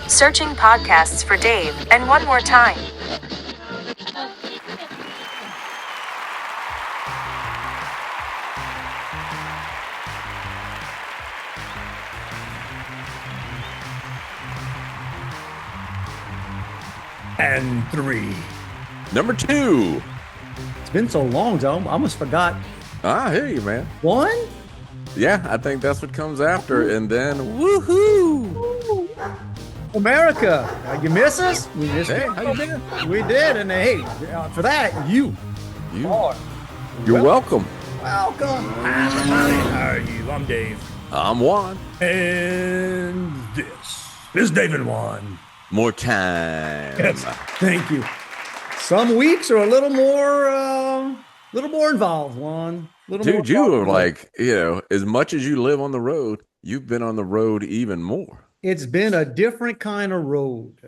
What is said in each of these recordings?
Searching podcasts for Dave, and one more time. And 3. Number 2. It's been so long, though. I almost forgot. I hear you, man. 1? Yeah, I think that's what comes after. And then, woohoo! America. You miss us? We missed Hey, you. how you been? We did. And hey, for that, you're welcome. welcome. How are you? I'm Dave. I'm Juan. And this is Dave and Juan. More time. Yes, thank you. Some weeks are a little more involved, Juan. Dude, you are like, as much as you live on the road, you've been on the road even more. It's been a different kind of road.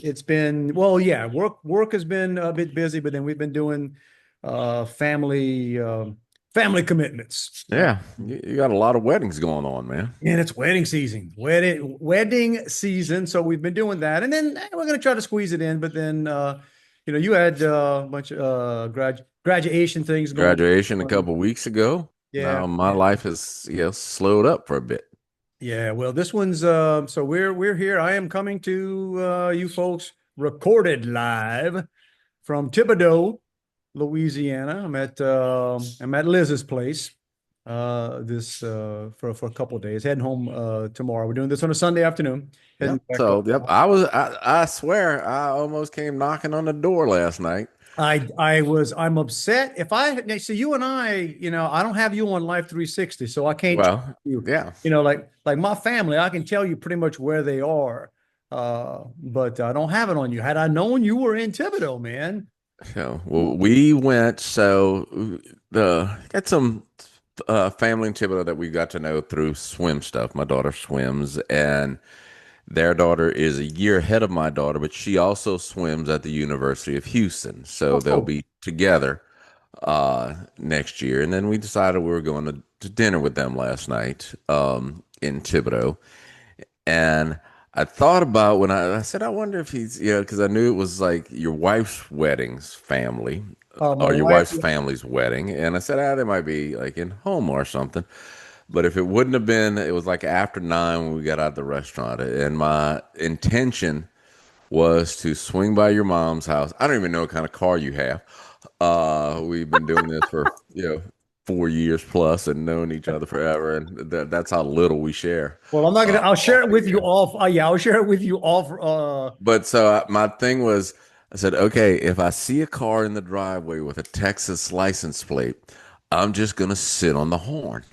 It's been, work has been a bit busy, but then we've been doing family commitments. Yeah, you got a lot of weddings going on, man. And it's wedding season. Wedding season. So we've been doing that. And then we're going to try to squeeze it in, but then you had a bunch of graduation things going on. Graduation a couple weeks ago. Yeah. Now my life has slowed up for a bit. Yeah, well, this one's so we're here. I am coming to you folks recorded live from Thibodaux, Louisiana. I'm at Liz's place for a couple of days. Heading home tomorrow. We're doing this on a Sunday afternoon. Yep. I swear I almost came knocking on the door last night. I'm upset. If I see you and I don't have you on Life 360, so I can't. Well, you. Yeah. Like my family, I can tell you pretty much where they are, but I don't have it on you. Had I known you were in Thibodaux, man. Well, we went. So got some family in Thibodaux that we got to know through swim stuff. My daughter swims, and their daughter is a year ahead of my daughter, but she also swims at the University of Houston. So they'll be together next year. And then we decided we were going to dinner with them last night in Thibodaux. And I thought about when I said, I wonder if he's, because I knew it was like your wife's wedding's family or your wife's family's wedding. And I said, they might be like in home or something. But if it wouldn't have been, it was like after 9 when we got out of the restaurant. And my intention was to swing by your mom's house. I don't even know what kind of car you have. We've been doing this for 4 years plus and known each other forever, and that's how little we share. Well, I'm not gonna. I'll share it with you off. I'll share it with you off. But so my thing was, I said, okay, if I see a car in the driveway with a Texas license plate, I'm just gonna sit on the horn.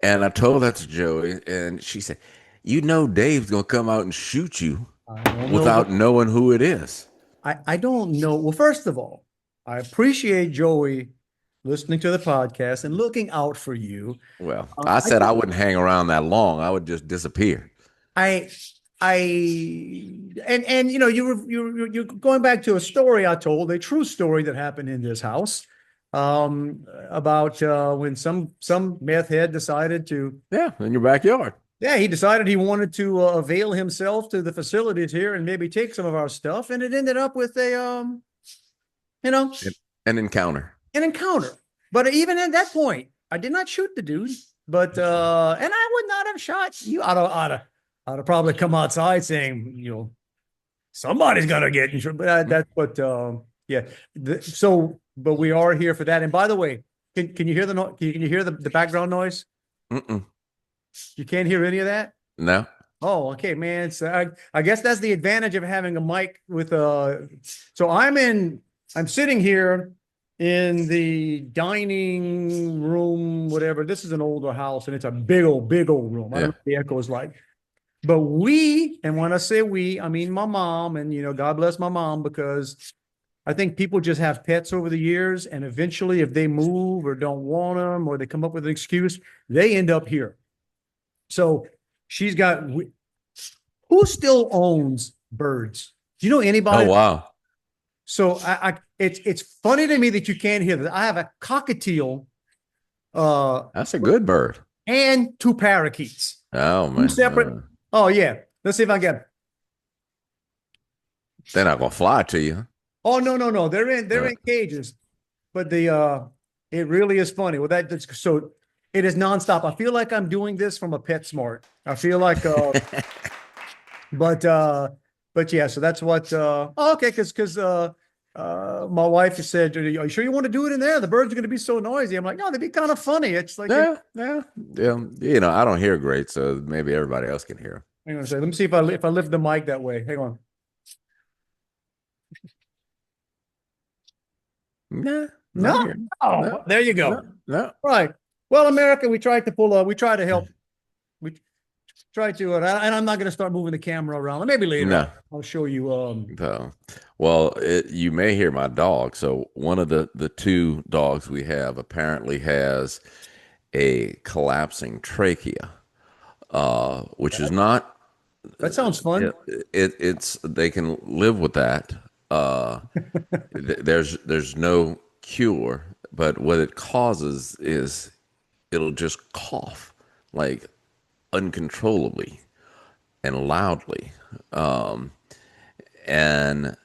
And I told that to Joey, and she said, Dave's gonna come out and shoot you without knowing who it is. I don't know. Well, first of all, I appreciate Joey listening to the podcast and looking out for you. Well, I said I wouldn't hang around that long. I would just disappear. You're going back to a story I told, a true story that happened in this house, about when some meth head decided to. Yeah, in your backyard. Yeah, he decided he wanted to avail himself to the facilities here and maybe take some of our stuff, and it ended up with an encounter. An encounter. But even at that point, I did not shoot the dude. But and I would not have shot you. I'd have probably come outside saying, somebody's gonna get in trouble. That's what. But we are here for that. And by the way, can you hear the can you hear the background noise? Mm-mm. You can't hear any of that? No. Oh, okay, man. So I guess that's the advantage of having a mic with so I'm sitting here in the dining room, whatever. This is an older house and it's a big old room. I don't know what the echo is like. But and when I say we, I mean my mom, and God bless my mom, because I think people just have pets over the years, and eventually if they move or don't want them or they come up with an excuse, they end up here. So she's got, who still owns birds? Do you know anybody? Oh, wow. So it's funny to me that you can't hear that. I have a cockatiel. That's a good bird. And 2 parakeets. Oh, man. Two separate. Oh, yeah. Let's see if I get. They're not gonna fly to you. Oh, no. They're in cages, but it really is funny. Well, so it is nonstop. I feel like I'm doing this from a PetSmart. I feel like, but yeah, so that's what, okay. Cause my wife just said, are you sure you want to do it in there? The birds are going to be so noisy. I'm like, no, they'd be kind of funny. It's like, Yeah. You know, I don't hear great, so maybe everybody else can hear. hang on a second. Let me see if I lift the mic that way. Hang on. Nah, No. not here. Oh, No, there you go. no. Right. Well, America, we try to help. We try to, and I'm not going to start moving the camera around. Maybe later No. I'll show you. So, well, you may hear my dog. So one of the two dogs we have apparently has a collapsing trachea, which is not. That sounds fun. It's they can live with that. There's no cure, but what it causes is it'll just cough like uncontrollably and loudly. And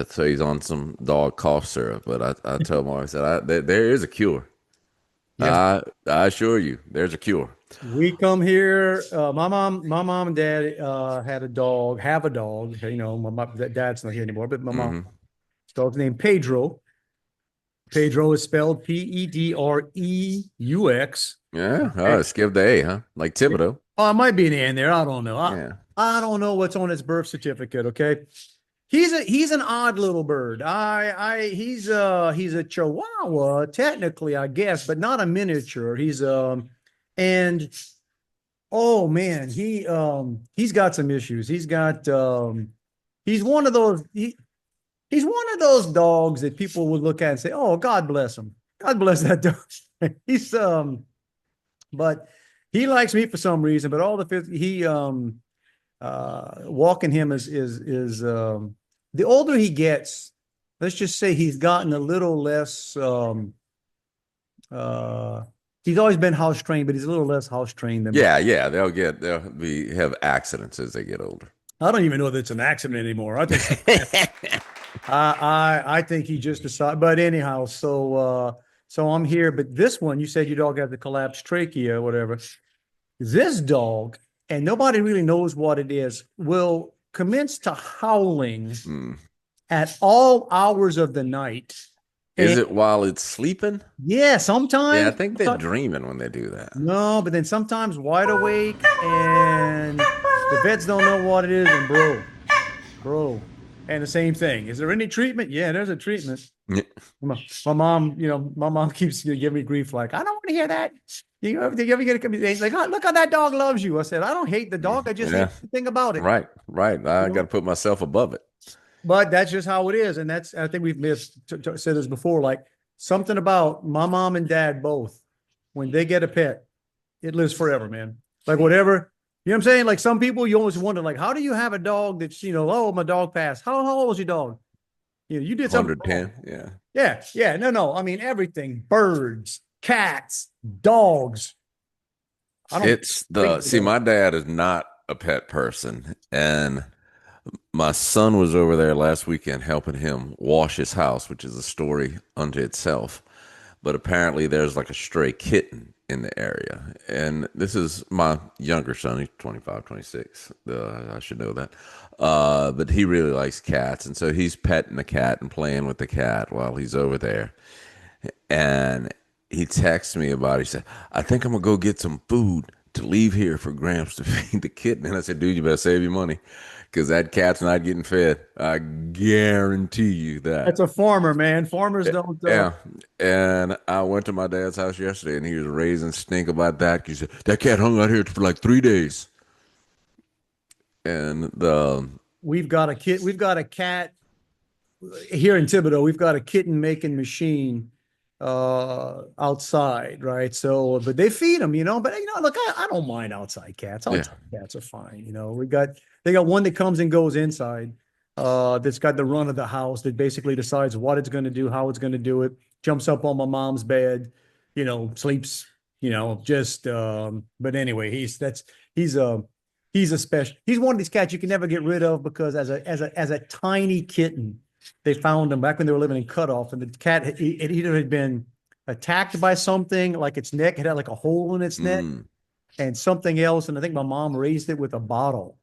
so he's on some dog cough syrup. But I told him, I said, there is a cure. Yes. I assure you, there's a cure. We come here. My mom and dad have a dog. You know, my dad's not here anymore, but my mom's dog's named Pedreaux. Pedreaux is spelled Pedreaux. Yeah. Oh, skip the A, huh? Like Thibodaux. Oh, it might be an A in there. I don't know. Yeah. I don't know what's on his birth certificate. Okay. He's an odd little bird. He's a Chihuahua, technically, I guess, but not a miniature. And oh man, he's got some issues. He's one of those he's one of those dogs that people would look at and say, "Oh, God bless him. God bless that dog." He's but he likes me for some reason, but all walking him is the older he gets, let's just say he's gotten a little less he's always been house trained, but he's a little less house trained than Yeah. They'll have accidents as they get older. I don't even know that it's an accident anymore. I think I think he just decided, but anyhow, so I'm here. But this one, you said your dog had the collapsed trachea or whatever. This dog, and nobody really knows what it is, will commence to howling at all hours of the night. Is it while it's sleeping? Yeah, sometimes. Yeah, I think they're dreaming when they do that. No, but then sometimes wide awake, and the vets don't know what it is, and bro. And the same thing. Is there any treatment? Yeah, there's a treatment. Yeah. My mom keeps giving me grief. Like, I don't want to hear that. You ever get a like, oh, look how that dog loves you. I said, I don't hate the dog. I just hate the thing about it. Right. I got to put myself above it. But that's just how it is. And I think we've said this before, like something about my mom and dad both, when they get a pet, it lives forever, man. Like whatever. You know what I'm saying? Like some people, you always wonder, like, how do you have a dog that's, oh, my dog passed. How old was your dog? You did something. 110. Yeah. No. I mean, everything, birds, cats, dogs. My dad is not a pet person. And my son was over there last weekend helping him wash his house, which is a story unto itself. But apparently there's like a stray kitten in the area. And this is my younger son. He's 25, 26. I should know that. But he really likes cats. And so he's petting the cat and playing with the cat while he's over there. And he texted me about it. He said, I think I'm going to go get some food to leave here for Gramps to feed the kitten. And I said, dude, you better save your money, because that cat's not getting fed. I guarantee you that. That's a farmer, man. Farmers don't. Yeah. And I went to my dad's house yesterday, and he was raising stink about that. He said, that cat hung out here for like 3 days. And we've got a cat here in Thibodaux. We've got a kitten making machine outside, right? So, but they feed them, but look, I don't mind outside cats. Outside cats are fine. They got one that comes and goes inside, that's got the run of the house, that basically decides what it's going to do, how it's going to do it, jumps up on my mom's bed, sleeps, but anyway, he's He's one of these cats you can never get rid of because as a tiny kitten, they found him back when they were living in Cutoff, and the cat it either had been attacked by something, like its neck had like a hole in its neck, and something else. And I think my mom raised it with a bottle.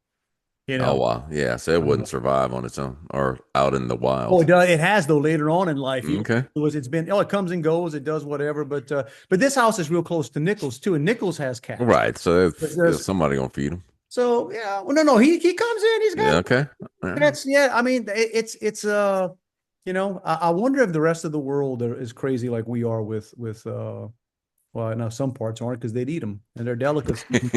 Oh wow, yeah. So it wouldn't survive on its own or out in the wild. Oh, it does. It has though later on in life. Okay. It's been it comes and goes. It does whatever. But this house is real close to Nichols too, and Nichols has cats. Right. So there's somebody gonna feed him. So yeah, well, no, he comes in. He's got okay. That's I mean, it's I wonder if the rest of the world is crazy like we are with well, no, some parts aren't because they'd eat them and they're delicacies.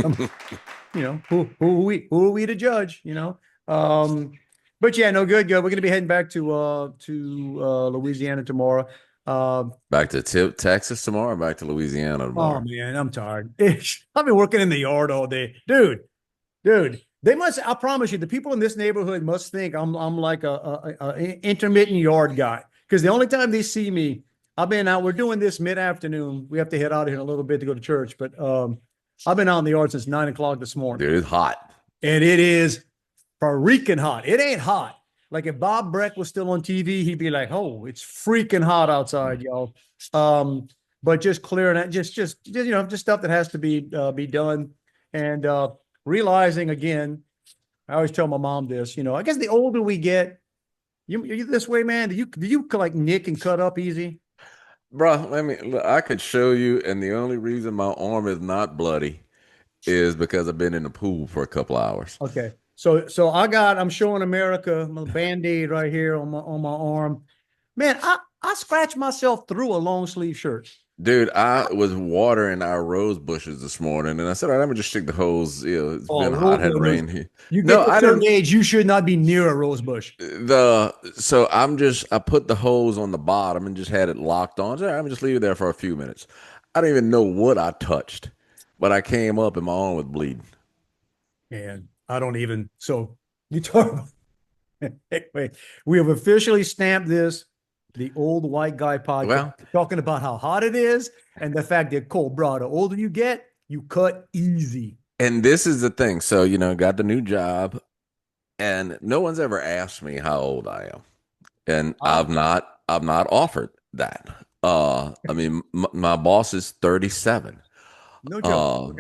Who are we to judge? But yeah, no, good. We're going to be heading back to Louisiana tomorrow. Back to Texas tomorrow. Back to Louisiana tomorrow. Oh man, I'm tired. I've been working in the yard all day, dude. They must. I promise you, the people in this neighborhood must think I'm like a intermittent yard guy because the only time they see me, I've been out. We're doing this mid-afternoon. We have to head out here in a little bit to go to church, but I've been out in the yard since 9 o'clock this morning. Dude, it's hot, and it is freaking hot. It ain't hot. Like if Bob Breck was still on TV, he'd be like, "Oh, it's freaking hot outside, y'all." But just clearing that, just stuff that has to be done, and realizing again, I always tell my mom this. I guess the older we get, you this way, man. Do you like nick and cut up easy? Bro, I could show you, and the only reason my arm is not bloody is because I've been in the pool for a couple hours. Okay. So I'm showing America my Band-Aid right here on my arm. Man, I scratched myself through a long sleeve shirt. Dude, I was watering our rose bushes this morning, and I said, all right, let me just stick the hose. It's been hot, had rain here. You get to a certain age, you should not be near a rose bush. So I put the hose on the bottom and just had it locked on. So I'm just leave it there for a few minutes. I don't even know what I touched, but I came up and my arm was bleeding. And I don't even. So you talk. Anyway, we have officially stamped this. The Old White Guy podcast, talking about how hot it is and the fact that cold, bro, the older you get, you cut easy. And this is the thing. So, got the new job and no one's ever asked me how old I am. And I've not offered that. My boss is 37. No joke.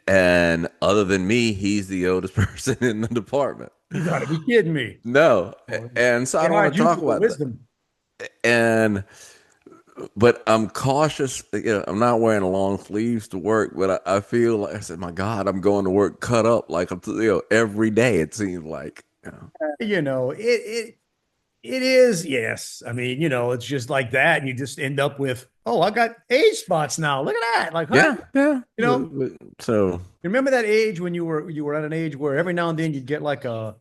And other than me, he's the oldest person in the department. You gotta be kidding me. No. And so I don't want to talk about wisdom. But I'm cautious. I'm not wearing long sleeves to work, but I feel like I said, my God, I'm going to work cut up like every day. It seems like it is. Yes, I mean it's just like that, and you just end up with I got age spots now. Look at that, like yeah. So remember that age when you were at an age where every now and then you'd get like not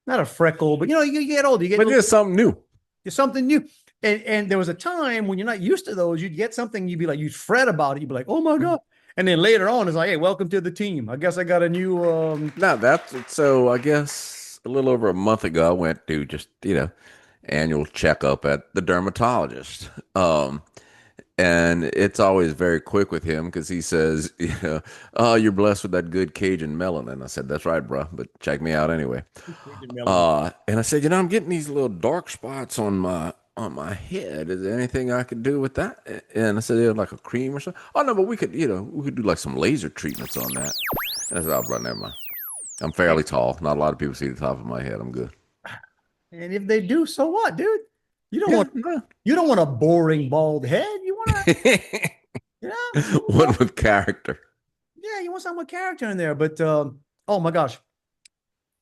a freckle, but you get older, you get. But there's something new. It's something new. And there was a time when you're not used to those, you'd get something, you'd be like, you'd fret about it. You'd be like, oh my God. And then later on, it's like, hey, welcome to the team. I guess I got a new. So I guess a little over a month ago, I went to just, annual checkup at the dermatologist. And it's always very quick with him because he says, oh, you're blessed with that good Cajun melanin. I said, that's right, bro, but check me out anyway. And I said, I'm getting these little dark spots on my head. Is there anything I could do with that? And I said, like a cream or something. Oh no, but we could do like some laser treatments on that. And I said, oh, bro, never mind. I'm fairly tall. Not a lot of people see the top of my head. I'm good. And if they do, so what, dude? You don't want a boring bald head. You want one with character. Yeah, you want something with character in there. But oh my gosh.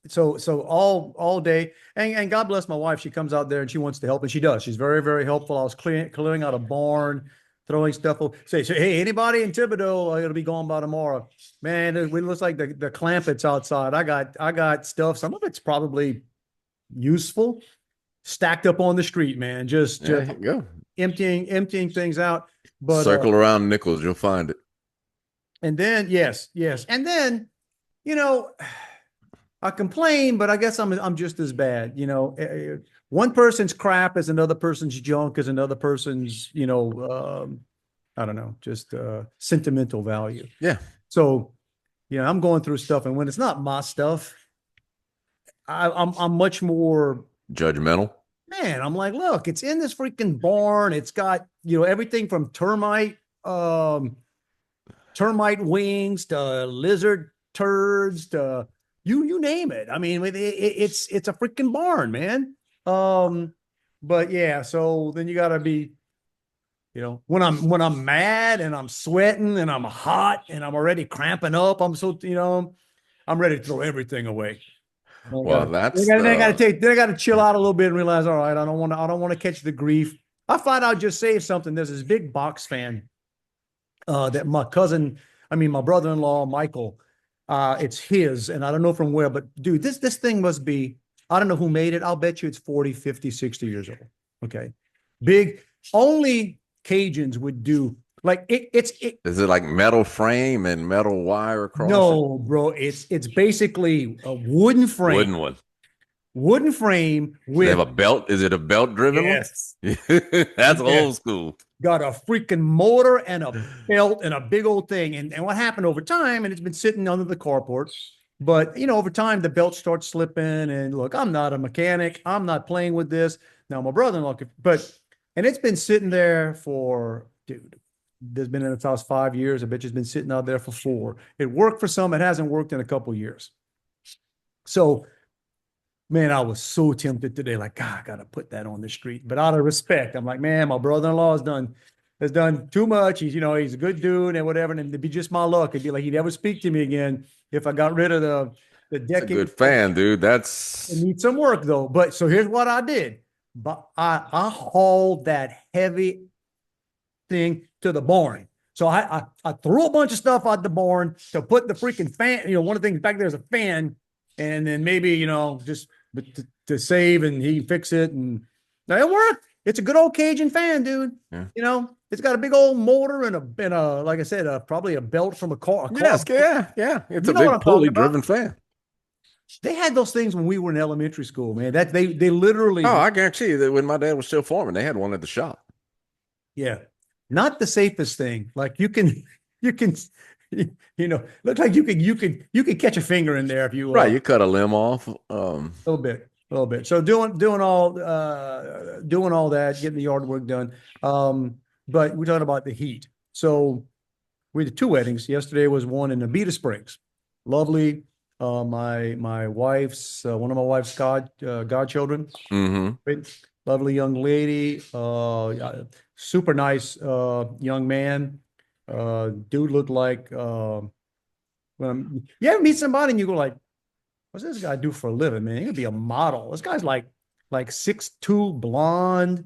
So all day, and God bless my wife. She comes out there and she wants to help, and she does. She's very, very helpful. I was clearing out a barn, throwing stuff. Say, hey, anybody in Thibodaux, it'll be gone by tomorrow. Man, it looks like the clampets outside. I got stuff. Some of it's probably useful, stacked up on the street, man. Just go emptying things out. But circle around Nichols, you'll find it. And then yes, and then I complain, but I guess I'm just as bad. One person's crap is another person's junk is another person's I don't know, just sentimental value. Yeah. So You know, I'm going through stuff, and when it's not my stuff, I'm much more, Judgmental. man. I'm like, look, it's in this freaking barn. It's got, you know, everything from termite wings to lizard turds to you name it. I mean, it's a freaking barn, man. But yeah, so then you got to be, you know, when I'm mad and I'm sweating and I'm hot and I'm already cramping up, I'm so, you know, I'm ready to throw everything away. Well, that's Then I got to chill out a little bit and realize, all right, I don't want to catch the grief. I find out just say something. There's this big box fan that my brother-in-law, Michael, it's his, and I don't know from where, but dude, this thing must be, I don't know who made it. I'll bet you it's 40, 50, 60 years old. Okay. Big, only Cajuns would do. Like is it like metal frame and metal wire across no, bro, it's basically a wooden frame. Wooden frame They with have a belt. Is it a belt driven yes. one? That's old school. Got a freaking motor and a belt and a big old thing. And what happened over time, and it's been sitting under the carport, but you know, over time the belt starts slipping. And look, I'm not a mechanic. I'm not playing with this. Now my brother-in-law, and it's been sitting there for, dude, there's been in its house 5 years. I bet it's been sitting out there for 4. It worked for some, it hasn't worked in a couple of years. So man, I was so tempted today, like, God, I gotta put that on the street. But out of respect, I'm like, man, my brother-in-law has done too much. He's a good dude and whatever. And it'd be just my luck. It'd be like he'd never speak to me again if I got rid of the That's a decking. good fan, dude. It needs some work though. But so here's what I did. But I hauled that heavy thing to the barn. So I threw a bunch of stuff out the barn to put the freaking fan. You know, one of the things back there is a fan, and then maybe, you know, just to save, and he can fix it, and it worked. It's a good old Cajun fan, dude. Yeah. You know, it's got a big old motor and a like I said, probably a belt from a car. Yes, yeah. It's You a know what big I'm talking pulley about. driven fan. They had those things when we were in elementary school, man. That they literally. Oh, I guarantee you that when my dad was still farming, they had one at the shop. Yeah, not the safest thing. Like you can, you know, look like you could catch a finger in there if you Right, you cut a limb off. a little bit. So doing all that, getting the yard work done. But we're talking about the heat. So we did 2 weddings. Yesterday was one in Abita Springs. Lovely. My wife's one of my wife's godchildren. Mm-hmm. Great, lovely young lady. Super nice young man. Dude looked like when you ever meet somebody and you go like, what's this guy do for a living, man? He could be a model. This guy's like 6'2", blonde,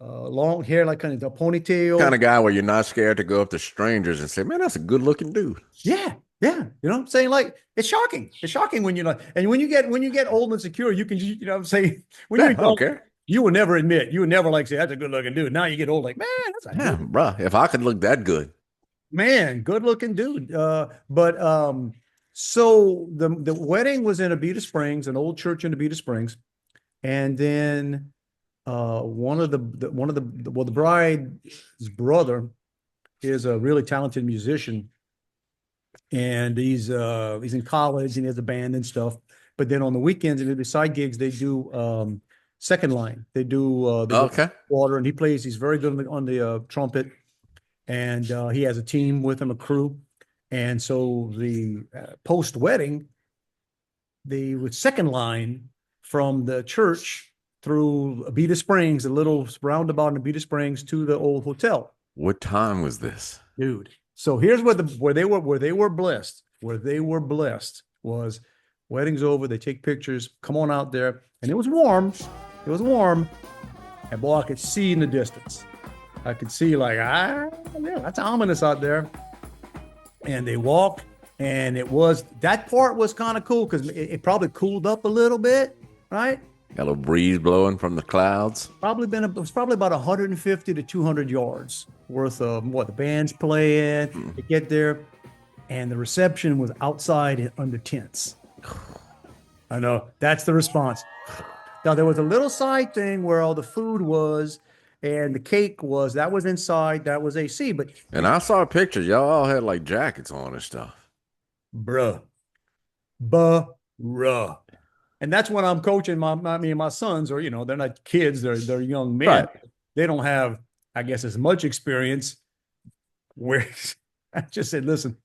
long hair, like kind of a ponytail. Kind of guy where you're not scared to go up to strangers and say, man, that's a good looking dude. Yeah. You know what I'm saying? Like, it's shocking. It's shocking when you're like, and when you get old and secure, you can, you know what I'm saying? When I don't care. You would never admit, you would never like say, that's a good looking dude. Now you get old, like, man, that's a Yeah, bro. If I could look that good. man, good looking dude. So the wedding was in Abita Springs, an old church in Abita Springs. And then the bride's brother is a really talented musician, and he's in college and he has a band and stuff. But then on the weekends and the side gigs, they do second line. They do Okay. water, and he's very good on the trumpet, and he has a team with him, a crew. And so the post wedding, the second line from the church through Abita Springs, a little roundabout in Abita Springs, to the old hotel. What time was this? Dude. So here's where they were blessed was wedding's over. They take pictures, come on out there. And it was warm. And boy, I could see in the distance. I could see like, yeah, that's ominous out there. And they walk, and that part was kind of cool because it probably cooled up a little bit, right? Got a little breeze blowing from the clouds. It was probably about 150 to 200 yards worth of the band's playing. To get there, and the reception was outside under tents. I know, that's the response. Now there was a little side thing where all the food was, and the cake was, that was inside, that was AC. And I saw pictures. Y'all all had like jackets on and stuff. bruh, bruh. And that's when I'm coaching me and my sons, or, they're not kids, they're young men. Right. They don't have, I guess, as much experience where I just said, listen,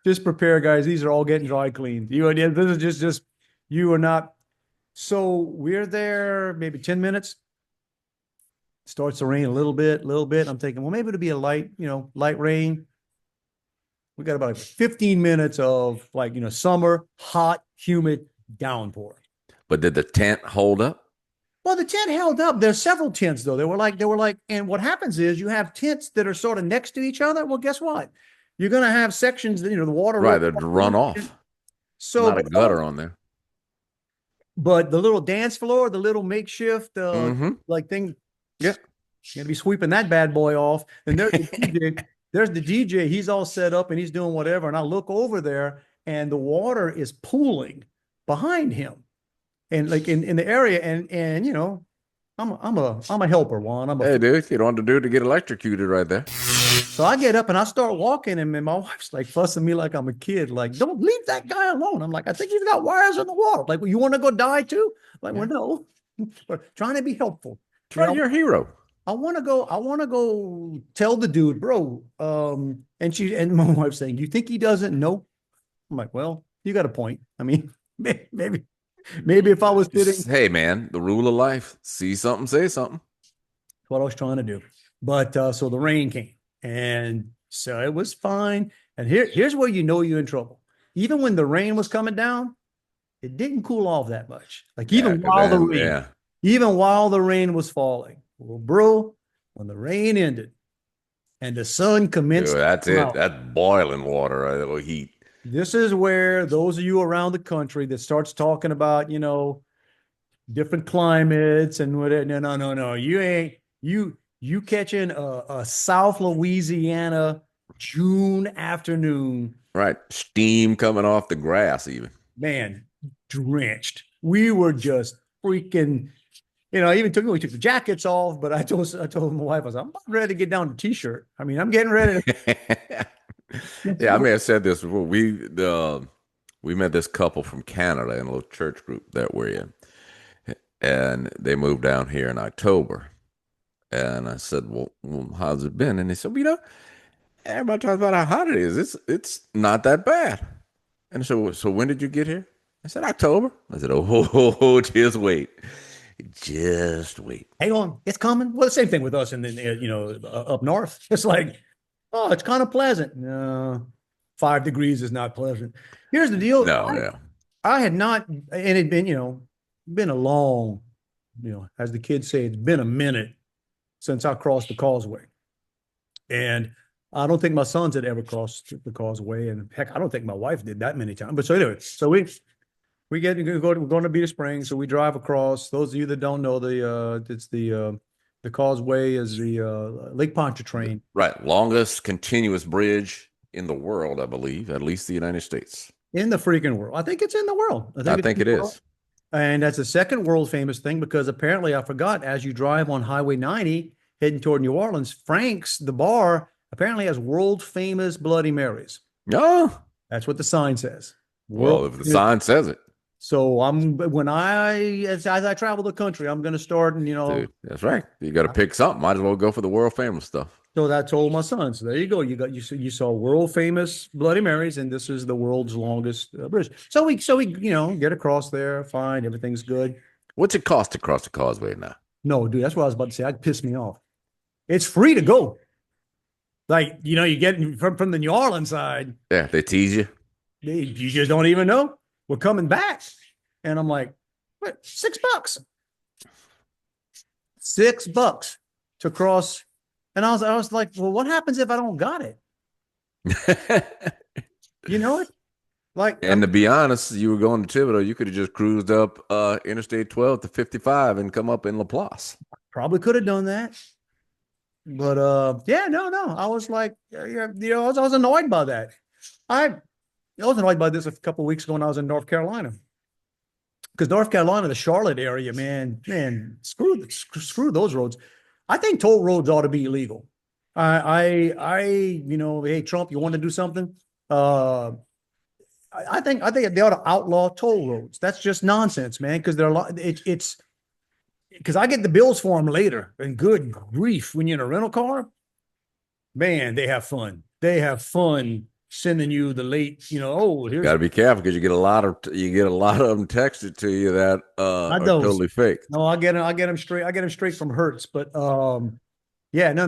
just prepare, guys. These are all getting dry cleaned. This is just, you are not. So we're there maybe 10 minutes. Starts to rain a little bit. I'm thinking, well, maybe it'll be a light rain. We got about 15 minutes of summer, hot, humid downpour. But did the tent hold up? Well, the tent held up. There's several tents though. They were like, and what happens is you have tents that are sort of next to each other. Well, guess what? You're going to have sections that, the water. Right. They'd run off. So, not a gutter on there. But the little dance floor, the little makeshift, thing. Yeah. You're going to be sweeping that bad boy off. And there's the DJ. There's the DJ. He's all set up and he's doing whatever. And I look over there and the water is pooling behind him. And like in the area, and I'm a helper, Juan. Hey, dude, you don't want to do it to get electrocuted right there. So I get up and I start walking, and my wife's like fussing me like I'm a kid, like, don't leave that guy alone. I'm like, I think he's got wires in the water. Like, well, you want to go die too? Like, well, no. But trying to be helpful. Right, you're a hero. I want to go tell the dude, bro. And my wife's saying, you think he doesn't know? I'm like, well, you got a point. I mean, maybe if I was sitting. Hey, man, the rule of life: see something, say something. That's what I was trying to do. But so the rain came, and so it was fine. And here's where you're in trouble. Even when the rain was coming down, it didn't cool off that much. Like even while the rain was falling. Well, bro, when the rain ended and the sun commenced, dude, that's it. That's boiling water, right? Little heat. This is where those of you around the country that starts talking about, different climates and whatever. No. You catching a South Louisiana June afternoon. Right. Steam coming off the grass even. Man, drenched. We were just freaking, we took the jackets off, but I told my wife, I'm about ready to get down to t-shirt. I mean, I'm getting ready to. Yeah, I may have said this before. We met this couple from Canada in a little church group that we're in, and they moved down here in October. And I said, "Well, how's it been?" And they said, everybody talks about how hot it is. It's not that bad." And so when did you get here? I said, October. I said, oh, just wait. Just wait. Hang on, it's coming. Well, the same thing with us, and then up north, it's like, oh, it's kind of pleasant. No, 5 degrees is not pleasant. Here's the deal. I had not, and it'd been a long, as the kids say, it's been a minute since I crossed the causeway, and I don't think my sons had ever crossed the causeway, and heck, I don't think my wife did that many times. But so anyway, so we're going to Beta Springs, so we drive across. Those of you that don't know, the causeway is the Lake Pontchartrain. Right, longest continuous bridge in the world, I believe, at least the United States. In the freaking world, I think it's in the world. I think it is. And that's a second world famous thing because apparently I forgot, as you drive on Highway 90 heading toward New Orleans, Frank's, the bar, apparently has world famous Bloody Marys. Oh, that's what the sign says. Well, if the sign says it. So as I travel the country, I'm going to start and, Dude, that's right. You got to pick something. Might as well go for the world famous stuff. So I told my son, so there you go. You saw world famous Bloody Marys, and this is the world's longest bridge. So we get across there, fine, everything's good. What's it cost to cross the causeway now? No, dude, that's what I was about to say. That pissed me off. It's free to go. Like, you get from the New Orleans side. Yeah, they tease you. You just don't even know. We're coming back. And I'm like, what? $6. $6 to cross. And I was like, well, what happens if I don't got it? You know it? Like, and to be honest, you were going to Thibodaux, you could have just cruised up Interstate 12 to 55 and come up in LaPlace. Probably could have done that. But no. I was like, I was annoyed by that. I was annoyed by this a couple of weeks ago when I was in North Carolina. Because North Carolina, the Charlotte area, man, screw those roads. I think toll roads ought to be illegal. Hey, Trump, you want to do something? I think they ought to outlaw toll roads. That's just nonsense, man. Because they're a lot. It's because I get the bills for them later, and good grief, when you're in a rental car, man, they have fun. They have fun sending you the late. Oh, here's Got to be careful because you get a lot of them texted to you that not are those. totally fake. No, I get them straight. I get them straight from Hertz. But yeah, no.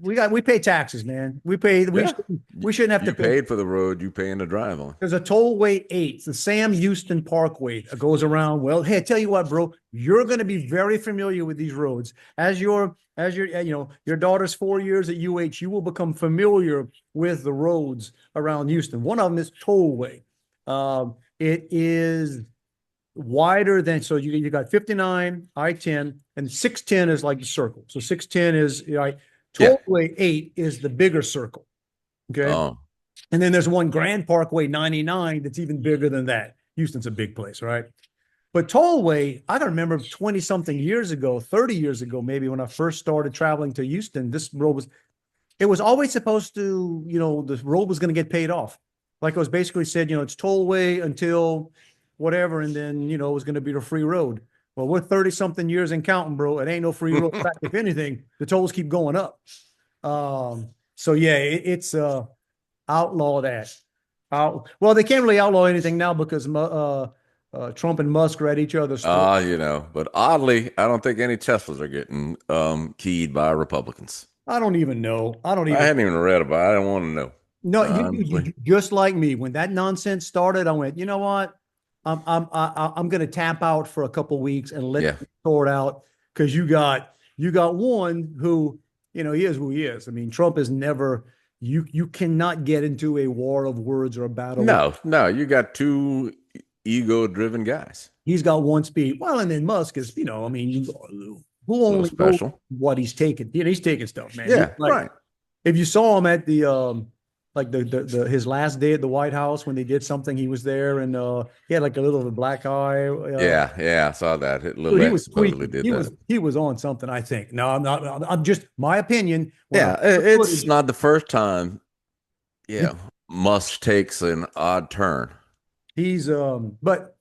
We pay taxes, man. We shouldn't have to You pay. paid for the road, you paying to drive on. There's a tollway 8, the Sam Houston Parkway. It goes around. Well, hey, I tell you what, bro, you're going to be very familiar with these roads. As your your daughter's 4 years at UH, you will become familiar with the roads around Houston. One of them is tollway. It is wider than, so you got 59, I-10, and 610 is like the circle. So 610 is right. Tollway 8 is the bigger circle. Okay. Oh, And then there's one Grand Parkway 99 that's even bigger than that. Houston's a big place, right? But tollway, I can remember 20 something years ago, 30 years ago, maybe, when I first started traveling to Houston, this road was always supposed to, the road was going to get paid off. Like it was basically said, it's tollway until whatever, and then, it was going to be a free road. Well, we're 30 something years and counting, bro. It ain't no free road. In fact, if anything, the tolls keep going up. So yeah, it's outlaw that. Well, they can't really outlaw anything now because Trump and Musk are at each other's throats. but oddly, I don't think any Teslas are getting keyed by Republicans. I don't even know. I hadn't even read about it. I don't want to know. No, you just like me. When that nonsense started, I went, you know what? I'm going to tap out for a couple weeks and let it sort out, because you got one who, he is who he is. I mean, Trump is never. You cannot get into a war of words or a battle. No, you got two ego-driven guys. He's got one speed. Well, and then Musk is, who only knows what he's taking? He's taking stuff, man. Yeah, right. If you saw him at the his last day at the White House when they did something, he was there, and he had like a little black eye. Yeah, I saw that. He was on something, I think. No, I'm not. I'm just my opinion. It's not the first time. Yeah, Musk takes an odd turn. He's but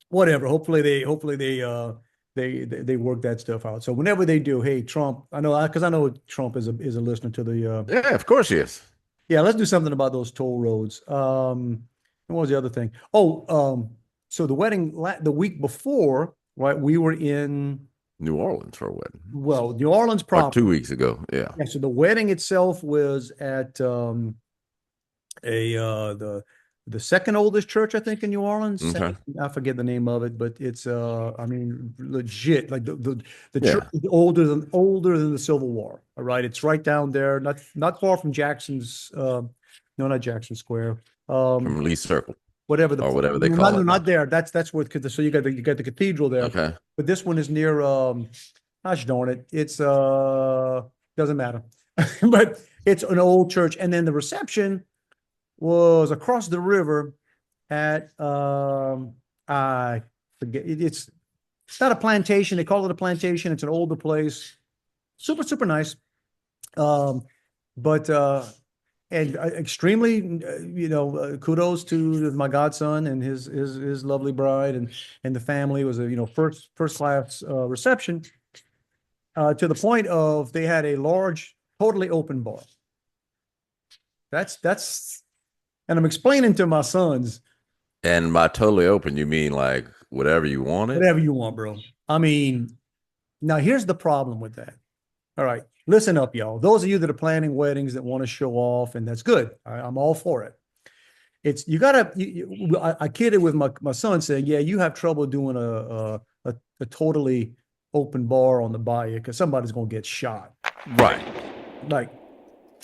whatever. Hopefully they work that stuff out. So whenever they do, hey, Trump, I know Trump is a listener to the. Yeah, of course he is. Yeah, let's do something about those toll roads. And what was the other thing? So the wedding the week before, right? We were in New Orleans for a wedding. Well, New Orleans proper. 2 weeks ago, yeah. Yeah. So the wedding itself was at the second oldest church, I think, in New Orleans. Okay. I forget the name of it, but it's legit. Like the church is older than the Civil War. All right, it's right down there, not far from Jackson's. No, not Jackson Square. From Lee Circle, whatever they call it. Not there. That's where. So you got the cathedral there. Okay. But this one is near. Gosh darn it! It's doesn't matter, but it's an old church, and then the reception was across the river at I forget, it's not a plantation, they call it a plantation, it's an older place, super nice, but extremely kudos to my godson and his lovely bride and the family. It was a first class reception, to the point of they had a large totally open bar. That's And I'm explaining to my sons. And by totally open, you mean like whatever you wanted? Whatever you want, bro. I mean, now here's the problem with that. All right, listen up, y'all. Those of you that are planning weddings that want to show off, and that's good. I'm all for it. It's you gotta. I kidded with my son saying, "Yeah, you have trouble doing a totally open bar on the bayou because somebody's gonna get shot." Right. Like,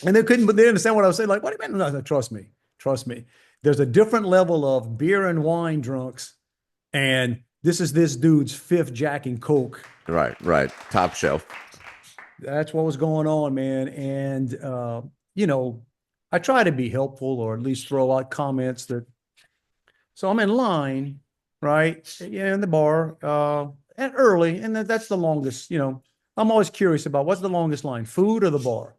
and they couldn't, but they understand what I was saying. Like, what do you mean? No, trust me. Trust me. There's a different level of beer and wine drunks, and this is this dude's fifth Jack and Coke. Right. Top shelf. That's what was going on, man. And I try to be helpful, or at least throw out comments that. So I'm in line, right? Yeah, in the bar, and early, and that's the longest. I'm always curious about what's the longest line, food or the bar.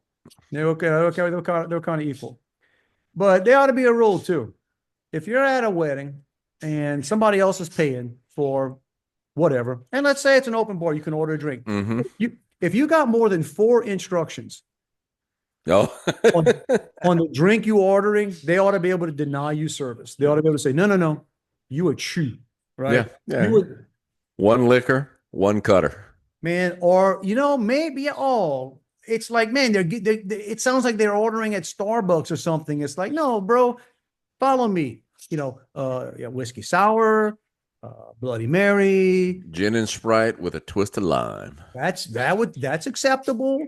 They're okay. They're kind of equal. But there ought to be a rule too. If you're at a wedding and somebody else is paying for whatever, and let's say it's an open bar, you can order a drink. Mm-hmm. If you got more than 4 instructions Oh, on, on the drink you ordering, they ought to be able to deny you service. They ought to be able to say, no, no, no, you a chew, right? yeah. You would, One liquor, one cutter. man, or maybe it's like, man, it sounds like they're ordering at Starbucks or something. It's like, no, bro, follow me. Yeah, whiskey sour, Bloody Mary. Gin and Sprite with a twist of lime. That's acceptable.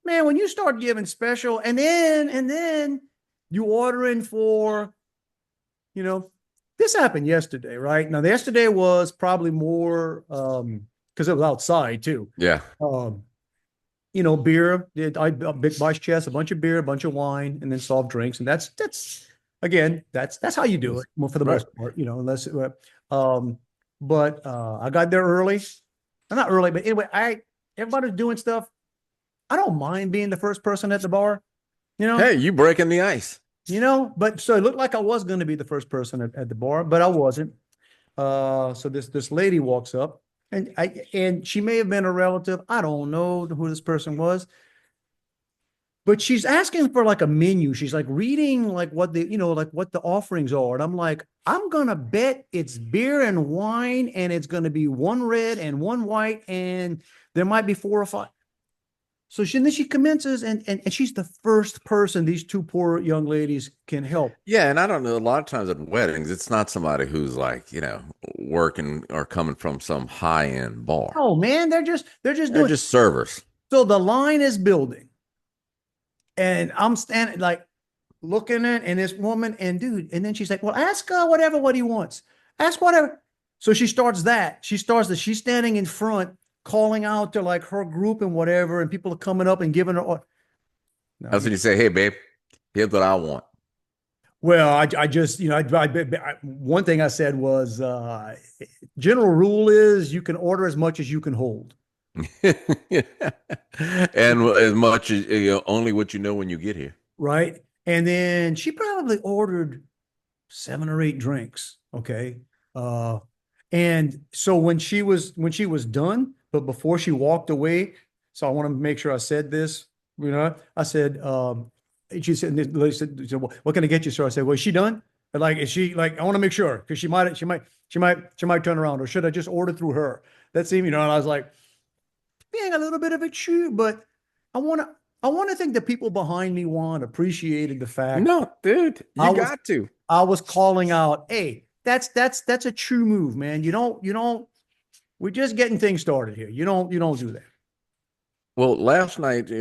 Man, when you start giving special and then you ordering for, this happened yesterday, right? Now, yesterday was probably more because it was outside too. Yeah. Beer. I big vice chest, a bunch of beer, a bunch of wine, and then soft drinks, and that's again, that's how you do it for the most part, unless but I got there early. I'm not early, but anyway, everybody's doing stuff. I don't mind being the first person at the bar, Hey, you breaking the ice. but so it looked like I was going to be the first person at the bar, but I wasn't. So this lady walks up and she may have been a relative. I don't know who this person was. But she's asking for like a menu. She's like reading like what the offerings are. And I'm like, I'm gonna bet it's beer and wine, and it's gonna be one red and one white, and there might be 4 or 5. So then she commences, and she's the first person these 2 poor young ladies can help. Yeah, and I don't know. A lot of times at weddings, it's not somebody who's like, working or coming from some high-end bar. Oh man, they're just servers. So the line is building. And I'm standing like looking at and this woman and dude, and then she's like, well, ask what he wants. Ask whatever. So she starts that. She's standing in front, calling out to like her group and whatever, and people are coming up and giving her. No, That's when you say, hey, babe, here's what I want. Well, I just, one thing I said was, general rule is you can order as much as you can hold. And as much as only what you know when you get here, right? And then she probably ordered 7 or 8 drinks. Okay, and so when she was done, but before she walked away, so I want to make sure I said this. I said, she said, the lady said, well, what can I get you, sir? I said, well, is she done? Like, is she like? I want to make sure because she might turn around, or should I just order through her? That seemed, and I was like, being a little bit of a chew, but I want to think the people behind me, Juan, appreciated the fact. No, dude, I was calling out, hey, that's a true move, man. You don't. We're just getting things started here. You don't do that. Well, last night,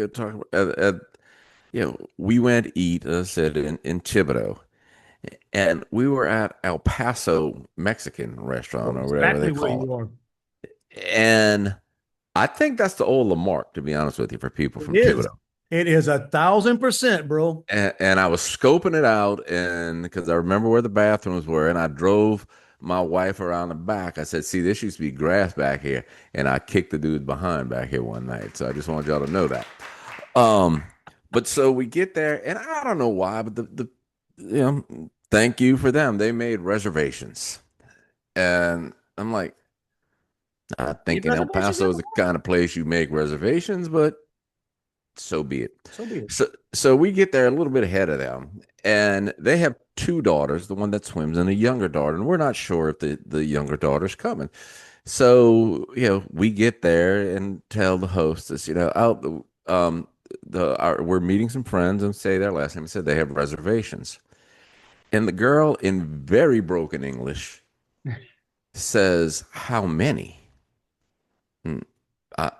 we went to eat, as I said, in Thibodaux, and we were at El Paso Mexican restaurant or whatever they call it. And I think that's the old Lamarck, to be honest with you, for people from Thibodaux. It is 1,000%, bro. And I was scoping it out, and because I remember where the bathrooms were, and I drove my wife around the back. I said, see, this used to be grass back here, and I kicked the dude behind back here one night. So I just want y'all to know that. But so we get there, and I don't know why, but thank you for them. They made reservations, and I'm like, I think in El Paso is the kind of place you make reservations, but so be it. So we get there a little bit ahead of them, and they have 2 daughters, the one that swims and a younger daughter, and we're not sure if the younger daughter's coming. So we get there and tell the hostess, we're meeting some friends and say their last name and said they have reservations, and the girl in very broken English says, "How many?"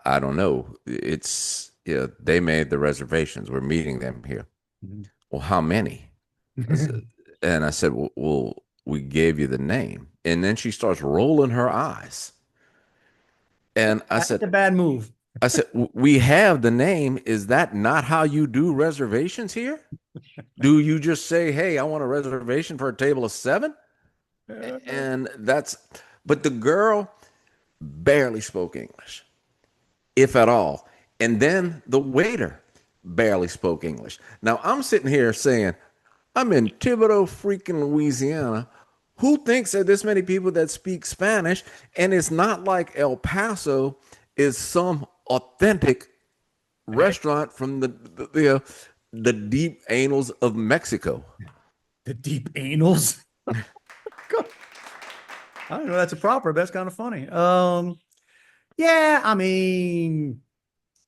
I don't know. It's they made the reservations. We're meeting them here. Mm-hmm. Well, how many? I said, well, we gave you the name. And then she starts rolling her eyes. And I said, that's a bad move. I said, we have the name. Is that not how you do reservations here? Do you just say, hey, I want a reservation for a table of 7? And but the girl barely spoke English, if at all. And then the waiter barely spoke English. Now I'm sitting here saying, I'm in Thibodaux, freaking Louisiana. Who thinks that this many people that speak Spanish? And it's not like El Paso is some authentic restaurant from the deep annals of Mexico. The deep anals. I don't know. That's a proper. That's kind of funny. Yeah. I mean,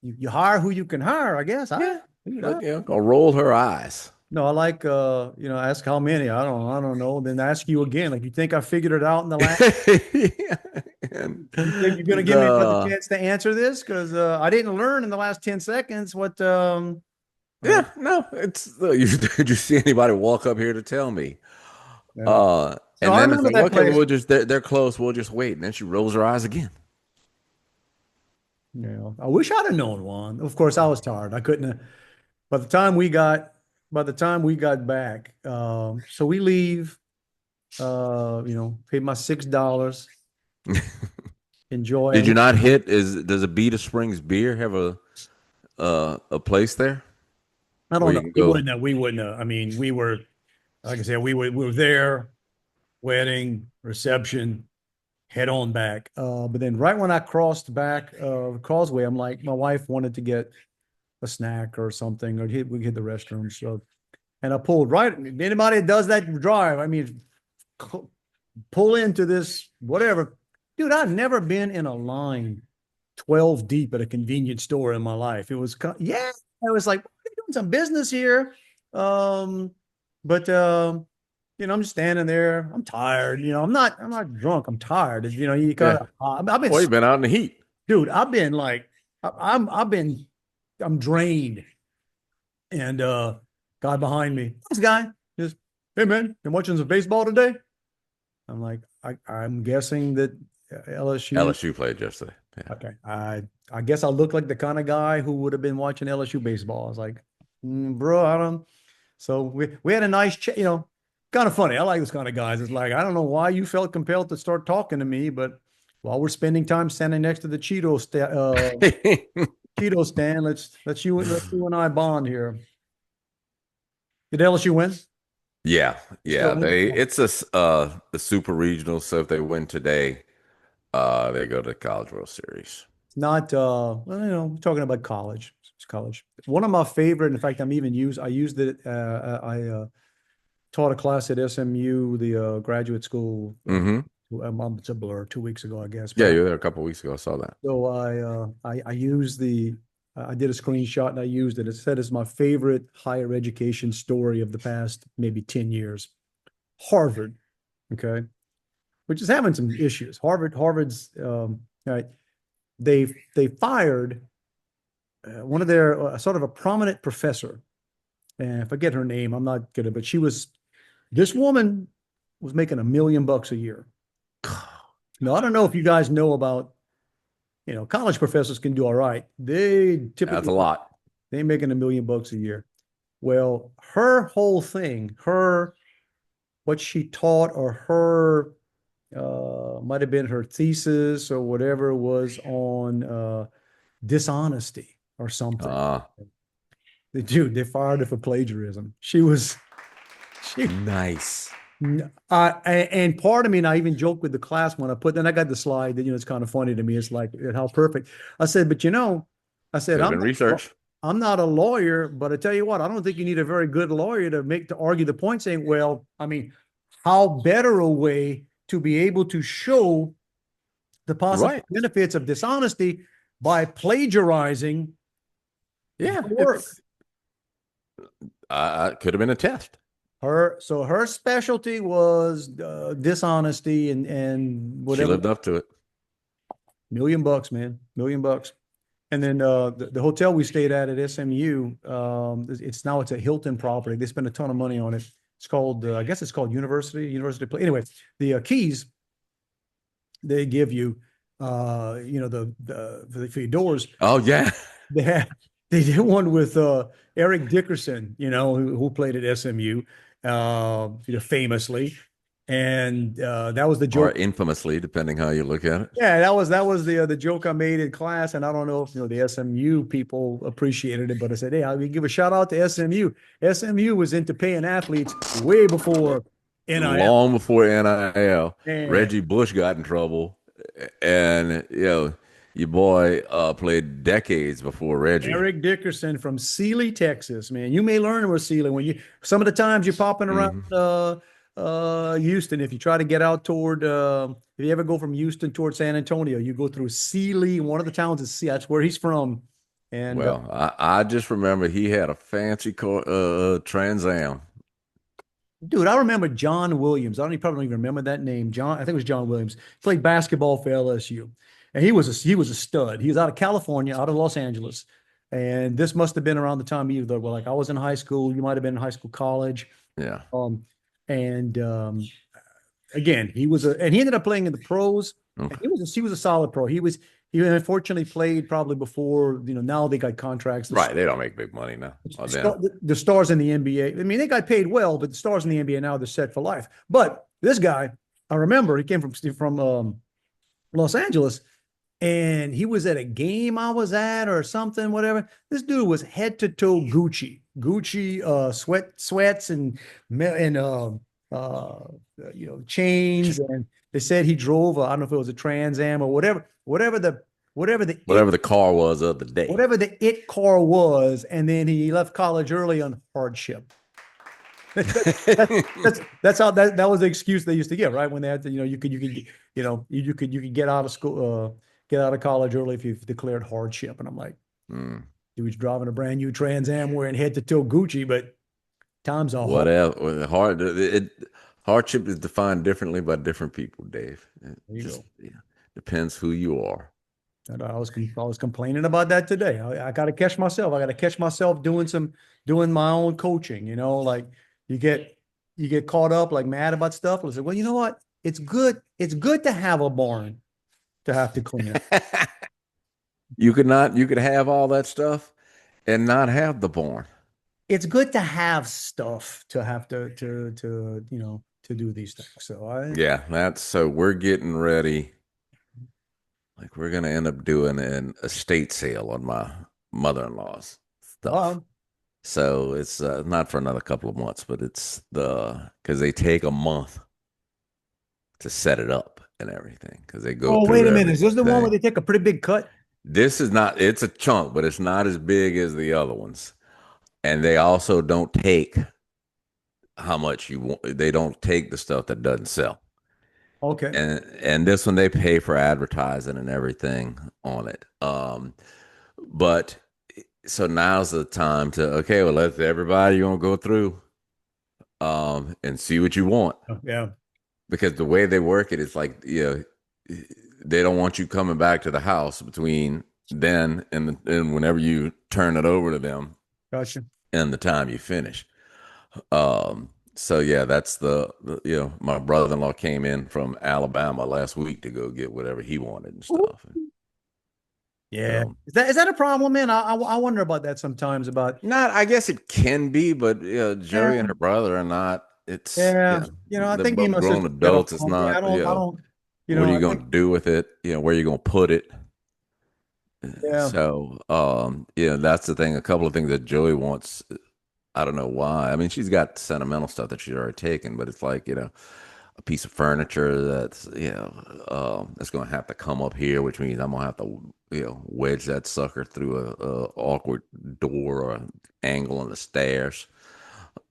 you hire who you can hire, I guess. Yeah, Dude, but gonna roll her eyes. no, I like ask how many. I don't know. Then ask you again. Like, you think I figured it out in the last? And You think you're gonna give me another chance to answer this? Because I didn't learn in the last 10 seconds what yeah, no, it's did you see anybody walk up here to tell me? yeah. No, And I then it's remember like, that okay, well, place. they're close. We'll just wait. And then she rolls her eyes again. Yeah, I wish I'd have known one. Of course, I was tired. I couldn't have, by the time we got by the time we got back, so we leave, paid my $6, enjoy. Did And you not hit? Does a Beta Springs beer have a place there I where don't you know. can We go? wouldn't have. We wouldn't have. I mean, we were, like I said, we were there, wedding, reception, head on back. But then right when I crossed back the causeway, I'm like, my wife wanted to get a snack or something, or we hit the restroom. So, and I pulled right. Anybody that does that drive, I mean, pull into this whatever, dude. I've never been in a line 12 deep at a convenience store in my life. It was, yeah, I was like, we're doing some business here. But I'm just standing there. I'm tired. I'm not drunk. I'm tired. You kind Yeah. of, I've been, Well, you've been out in the heat. dude, I've been like, I'm drained. And guy behind me, this guy just, hey man, you watching some baseball today? I'm like, I'm guessing that LSU. LSU played yesterday. Yeah. Okay. I guess I look like the kind of guy who would have been watching LSU baseball. I was like, bro, I don't. So we had a nice chat, kind of funny. I like this kind of guys. It's like, I don't know why you felt compelled to start talking to me, but while we're spending time standing next to the Cheeto stand, let you and I bond here. Did LSU win? Yeah, Still yeah. in? It's a super regional, so if they win today, they go to the College World Series. Not we're talking about college. It's college. One of my favorite, in fact, I used it. I taught a class at SMU, the graduate school. Mm-hmm. It's a blur, 2 weeks ago, I guess. Yeah, But you were there a couple of weeks ago. I saw that. so I used I did a screenshot and I used it. It said it's my favorite higher education story of the past maybe 10 years. Harvard, okay, which is having some issues. Harvard's right. They fired one of their sort of a prominent professor, and I forget her name. I'm not good at, but this woman was making $1 million a year. Now I don't know if you guys know about, college professors can do all right. They That's typically a lot. they making $1 million a year. Well, her whole thing, what she taught, or her might have been her thesis or whatever, was on dishonesty or something. They fired her for plagiarism. She Nice. and part of me, and I even joked with the class when then I got the slide that, it's kind of funny to me. It's like, how perfect. I said, but I said, Could have been research. I'm not a lawyer, but I tell you what, I don't think you need a very good lawyer to argue the point, saying, well, I mean, how better a way to be able to show the possible Right. benefits of dishonesty by plagiarizing Yeah. work. Could have been a test. Her specialty was dishonesty and She whatever. lived up to it. $1 million, man, $1 million. And then the hotel we stayed at SMU, it's a Hilton property. They spent a ton of money on it. It's called, I guess it's called University Place. Anyway, the keys they give you, for your doors. Oh yeah. They did one with Eric Dickerson, who played at SMU, famously. And that was the Or joke. infamously, depending how you look at it. Yeah, that was the joke I made in class, and I don't know if the SMU people appreciated it, but I said, hey, I'll give a shout out to SMU. SMU was into paying athletes way before NIL. Long before NIL, And Reggie Bush got in trouble, and your boy played decades before Reggie. Eric Dickerson from Sealy, Texas, man. You may learn with Sealy when you some of the times you're popping around Hmm. Houston. If you try to get out toward if you ever go from Houston toward San Antonio, you go through Sealy. One of the towns is Sealy. That's where he's from. And Well, I just remember he had a fancy car, Trans Am. dude, I remember John Williams. I don't even probably don't even remember that name. John, I think it was John Williams. Played basketball for LSU, and he was a stud. He was out of California, out of Los Angeles, and this must have been around the time either. Well, like I was in high school, you might have been in high school, college. Yeah, Um, and again, and he ended up playing in the pros. And okay. he was a solid pro. He unfortunately played probably before. Now they got contracts. Right. They don't make big money now. Oh, damn. The stars in the NBA. I mean, they got paid well, but the stars in the NBA now they're set for life. But this guy, I remember, he came from Los Angeles, and he was at a game I was at or something, whatever. This dude was head to toe Gucci, sweats uh, chains, and they said he drove. I don't know if it was a Trans Am or whatever the Whatever the car was of the day. whatever the it car was, and then he left college early on hardship. That's how that was the excuse they used to give, right? When they had to, you could get out of school, get out of college early if you declared hardship. And I'm like, Mm. he was driving a brand new Trans Am wearing head to toe Gucci, but times are What hard. else? Hardship is defined differently by different people, Dave. It There you just go. depends who you are. And I was complaining about that today. I got to catch myself. I got to catch myself doing my own coaching. Like you get you get caught up like mad about stuff. I say, well, you know what? It's good. It's good to have a barn to have to clean up. You could have all that stuff and not have the barn. It's good to have stuff to have to do these things. So Yeah, that's so we're getting ready. Like we're gonna end up doing an estate sale on my mother-in-law's stuff. um, So it's not for another couple of months, but it's because they take a month to set it up and everything because they go oh, wait through a minute. Is this the one where everything. they take a pretty big cut? This is not, it's a chunk, but it's not as big as the other ones. And they also don't take how much you want. They don't take the stuff that doesn't sell. Okay. And this one they pay for advertising and everything on it. But so now's the time to okay, well let's everybody gonna go through and see what you want. Yeah. Because the way they work it is like they don't want you coming back to the house between then and whenever you turn it over to them Gotcha. and the time you finish. So yeah, that's my brother-in-law came in from Alabama last week to go get whatever he wanted and stuff. Yeah. So Is that a problem, man? I wonder about that sometimes about, not, I guess it can be, but Joey and yeah, her brother are not. It's yeah. I they're think me and both my grown sister get adults. It's along. Yeah, not. I don't, What are I you going think, to do with it? Where are you going to put it? yeah. So, that's the thing. A couple of things that Joey wants. I don't know why. I mean, she's got sentimental stuff that she's already taken, but it's like, a piece of furniture that's going to have to come up here, which means I'm going to have to, wedge that sucker through a awkward door or an angle in the stairs,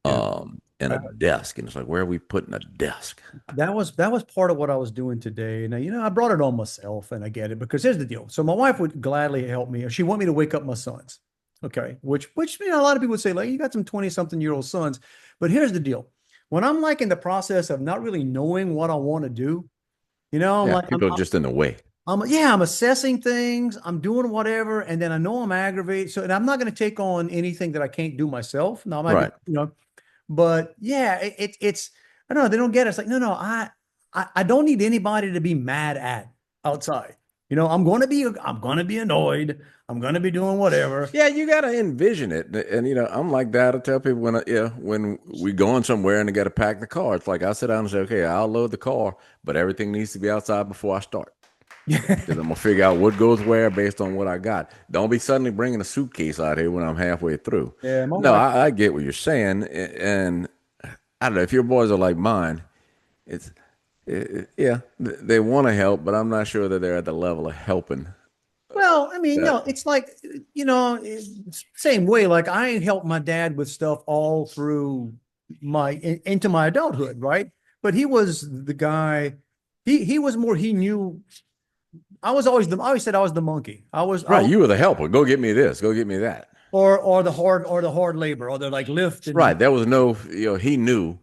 Yeah. and a desk. And it's like, where are we putting a desk? That was part of what I was doing today. Now, I brought it on myself, and I get it because here's the deal. So my wife would gladly help me. She want me to wake up my sons. Okay. Which a lot of people would say, like, you got some 20-something-year-old sons. But here's the deal. When I'm like in the process of not really knowing what I want to do, I'm Yeah, like, people are just in the way. I'm assessing things, I'm doing whatever, and then I know I'm aggravated. So, and I'm not going to take on anything that I can't do myself. No, I might be, Right. but yeah, it's I don't know, they don't get it. It's like, no, I don't need anybody to be mad at outside. You know, I'm going to be annoyed. I'm going to be doing whatever. Yeah, you got to envision it. And, you know, I'm like that. I tell people when we going somewhere and they got to pack the car, it's like I sit down and say, okay, I'll load the car, but everything needs to be outside before I start. Because I'm going to figure out what goes where based on what I got. Don't be suddenly bringing a suitcase out here when I'm halfway through. Yeah, my No, wife. I get what you're saying. And I don't know if your boys are like mine, it's, yeah, they want to help, but I'm not sure that they're at the level of helping Well, I mean, that. no, it's like, same way. Like I helped my dad with stuff all through into my adulthood, right? But he was the guy. He was more. He knew. I always said I was the monkey. Right, you were the helper. Go get me this. Go get me that. or the hard labor, or the like lift Right. and There was no, he knew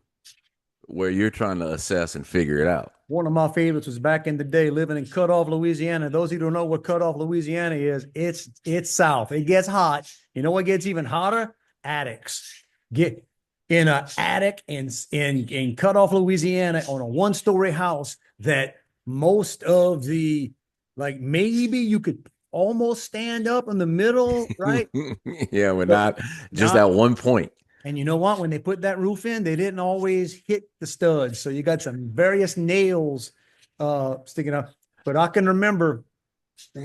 where you're trying to assess and figure it out. one of my favorites was back in the day living in Cutoff, Louisiana. Those who don't know what Cutoff, Louisiana is, it's south. It gets hot. You know what gets even hotter? Attics. Get in an attic in Cutoff, Louisiana, on a one-story house that most of the like maybe you could almost stand up in the middle, right? Yeah, we're But not just not at one point. and you know what? When they put that roof in, they didn't always hit the studs. So you got some various nails sticking up. But I can remember back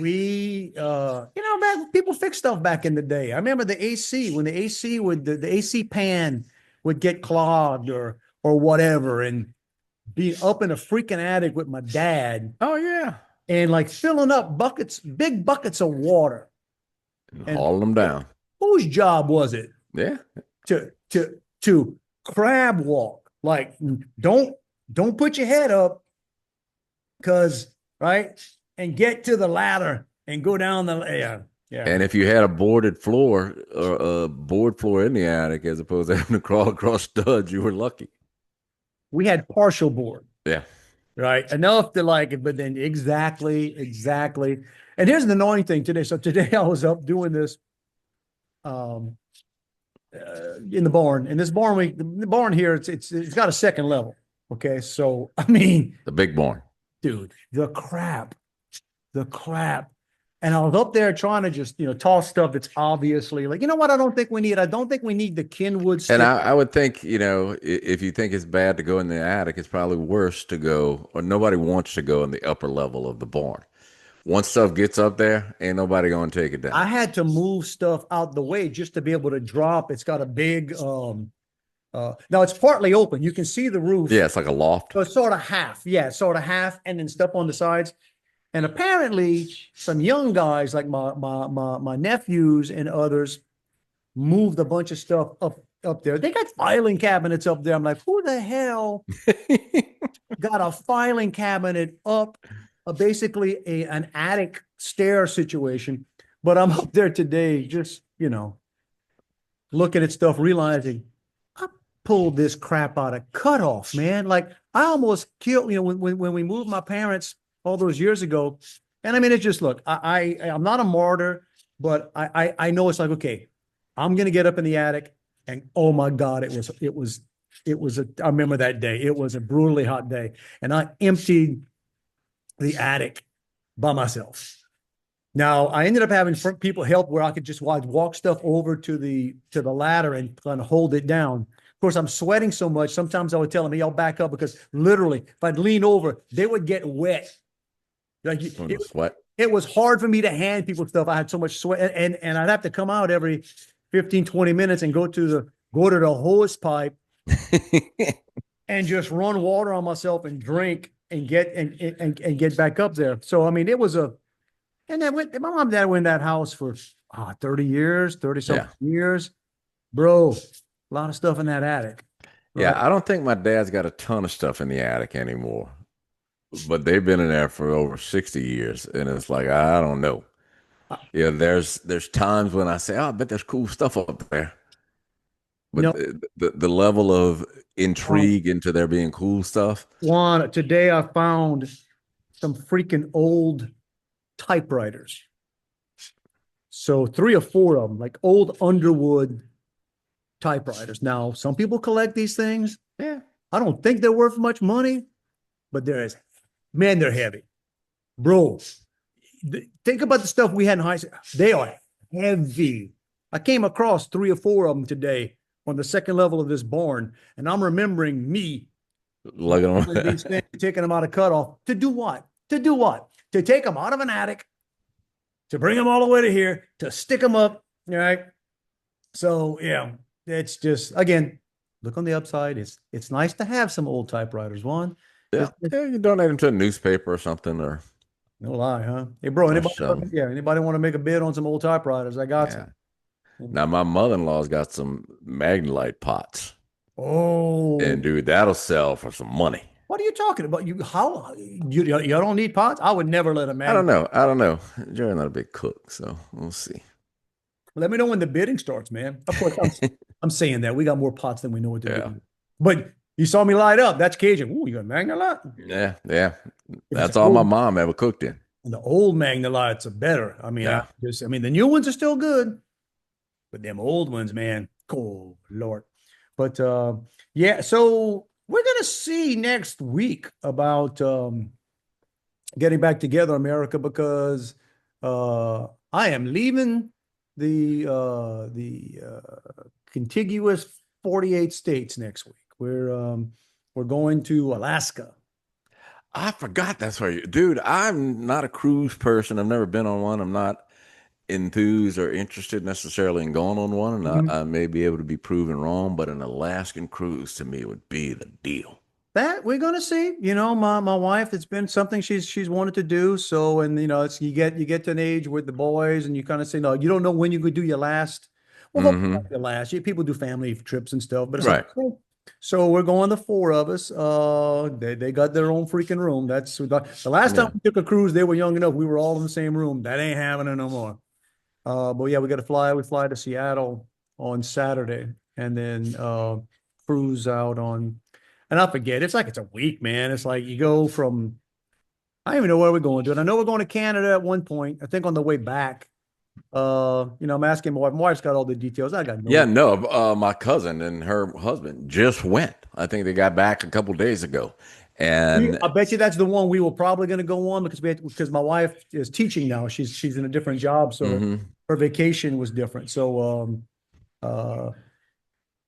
people fixed stuff back in the day. I remember the AC when the AC would the AC pan would get clogged or whatever, and be up in a freaking attic with my dad Oh yeah. and like filling up buckets, big buckets of water. And Haul them down. whose job was it Yeah. to crab walk? Like don't put your head up, because right, and get to the ladder and go down the yeah. And if you had a boarded floor or a board floor in the attic as opposed to having to crawl across studs, you were lucky. We had partial board, Yeah. right? Enough to like it, but then exactly. And here's the annoying thing today. So today I was up doing this in the barn. And this barn, the barn here, it's got a second level. Okay. So I mean, The big barn. dude, the crap. And I was up there trying to just, toss stuff that's obviously like, you know what? I don't think we need the Kenwood stick. And I would think, if you think it's bad to go in the attic, it's probably worse to go, or nobody wants to go in the upper level of the barn. Once stuff gets up there, ain't nobody going to take it down. I had to move stuff out the way just to be able to drop. It's got a big, now it's partly open. You can see the roof. Yeah, it's like a loft. So it's sort of half. Yeah, sort of half, and then stuff on the sides. And apparently some young guys like my nephews and others moved a bunch of stuff up there. They got filing cabinets up there. I'm like, who the hell got a filing cabinet up, basically an attic stair situation? But I'm up there today just, looking at stuff, realizing I pulled this crap out of Cutoff, man. Like I almost killed, when we moved my parents all those years ago. And I mean, it's just, look, I'm not a martyr, but I know it's like, okay, I'm going to get up in the attic, and oh my God, I remember that day. It was a brutally hot day, and I emptied the attic by myself. Now I ended up having people help where I could just walk stuff over to the ladder and kind of hold it down. Of course, I'm sweating so much. Sometimes I would tell them, hey, I'll back up, because literally if I'd lean over, they would get wet. Like Sweat. it was hard for me to hand people stuff. I had so much sweat, and I'd have to come out every 15, 20 minutes and go to the hose pipe and just run water on myself and drink and get back up there. So, I mean, it was and then my mom and dad were in that house for 30 years, 30 something years, bro, a lot of stuff in that attic. Right? Yeah. I don't think my dad's got a ton of stuff in the attic anymore, but they've been in there for over 60 years. And it's like, I don't know. Yeah, there's times when I say, oh, I bet there's cool stuff up there. But the level of intrigue into there being cool stuff. Juan, today I found some freaking old typewriters. So 3 or 4 of them, like old Underwood typewriters. Now, some people collect these things. Yeah. I don't think they're worth much money, but they're heavy. Bro, think about the stuff we had in high school. They are heavy. I came across 3 or 4 of them today on the second level of this barn, and I'm remembering me Look at with these them. things, taking them out of cutoff. To do what? To do what? To take them out of an attic, to bring them all the way to here, to stick them up. All right. So yeah, it's just, again, look on the upside. It's nice to have some old typewriters, Juan. Yeah, yeah, you donate them to a newspaper or something, or No lie, huh? Hey, bro, anybody, show. anybody want to make a bid on some old typewriters? I got Yeah. some. Now my mother-in-law's got some Magnolite pots, and Oh, dude, that'll sell for some money. what are you talking about? You don't need pots? I would never let a I don't man. know. I don't know. Jerry's not a big cook, so we'll see. Let me know when the bidding starts, man. Of course, I'm saying that we got more pots than we know what to Yeah. do. But you saw me light up. That's Cajun. Ooh, you got Magnolite? Yeah, yeah. If it's That's all my old, mom ever cooked in. the old Magnolites are better. I mean, Yeah. I mean, the new ones are still good, but them old ones, man. Oh Lord. But yeah, so we're gonna see next week about getting back together, America, because I am leaving the contiguous 48 states next week. We're going to Alaska. I forgot that's where you, dude. I'm not a cruise person. I've never been on one. I'm not enthused or interested necessarily in going on one, and Mhm. I may be able to be proven wrong, but an Alaskan cruise to me would be the deal. That we're gonna see. My wife, it's been something she's wanted to do. So, and it's you get to an age with the boys, and you kind of say, no, you don't know when you could do your last. Well, hopefully Hmm. not your last. People do family trips and stuff, but it's like, Right. okay. So we're going, the 4 of us. They got their own freaking room. That's the last time Yeah. we took a cruise. They were young enough. We were all in the same room. That ain't happening no more. But yeah, we got to fly. We fly to Seattle on Saturday, and then cruise out on. And I forget. It's like it's a week, man. It's like you go from. I don't even know where we're going to. And I know we're going to Canada at one point. I think on the way back. I'm asking my wife. My wife's got all the details. I got Yeah, no. no, my cousin and her husband just went. I think they got back a couple days ago. And I bet you that's the one we were probably going to go on because my wife is teaching now. She's in a different job, so mhm. her vacation was different. So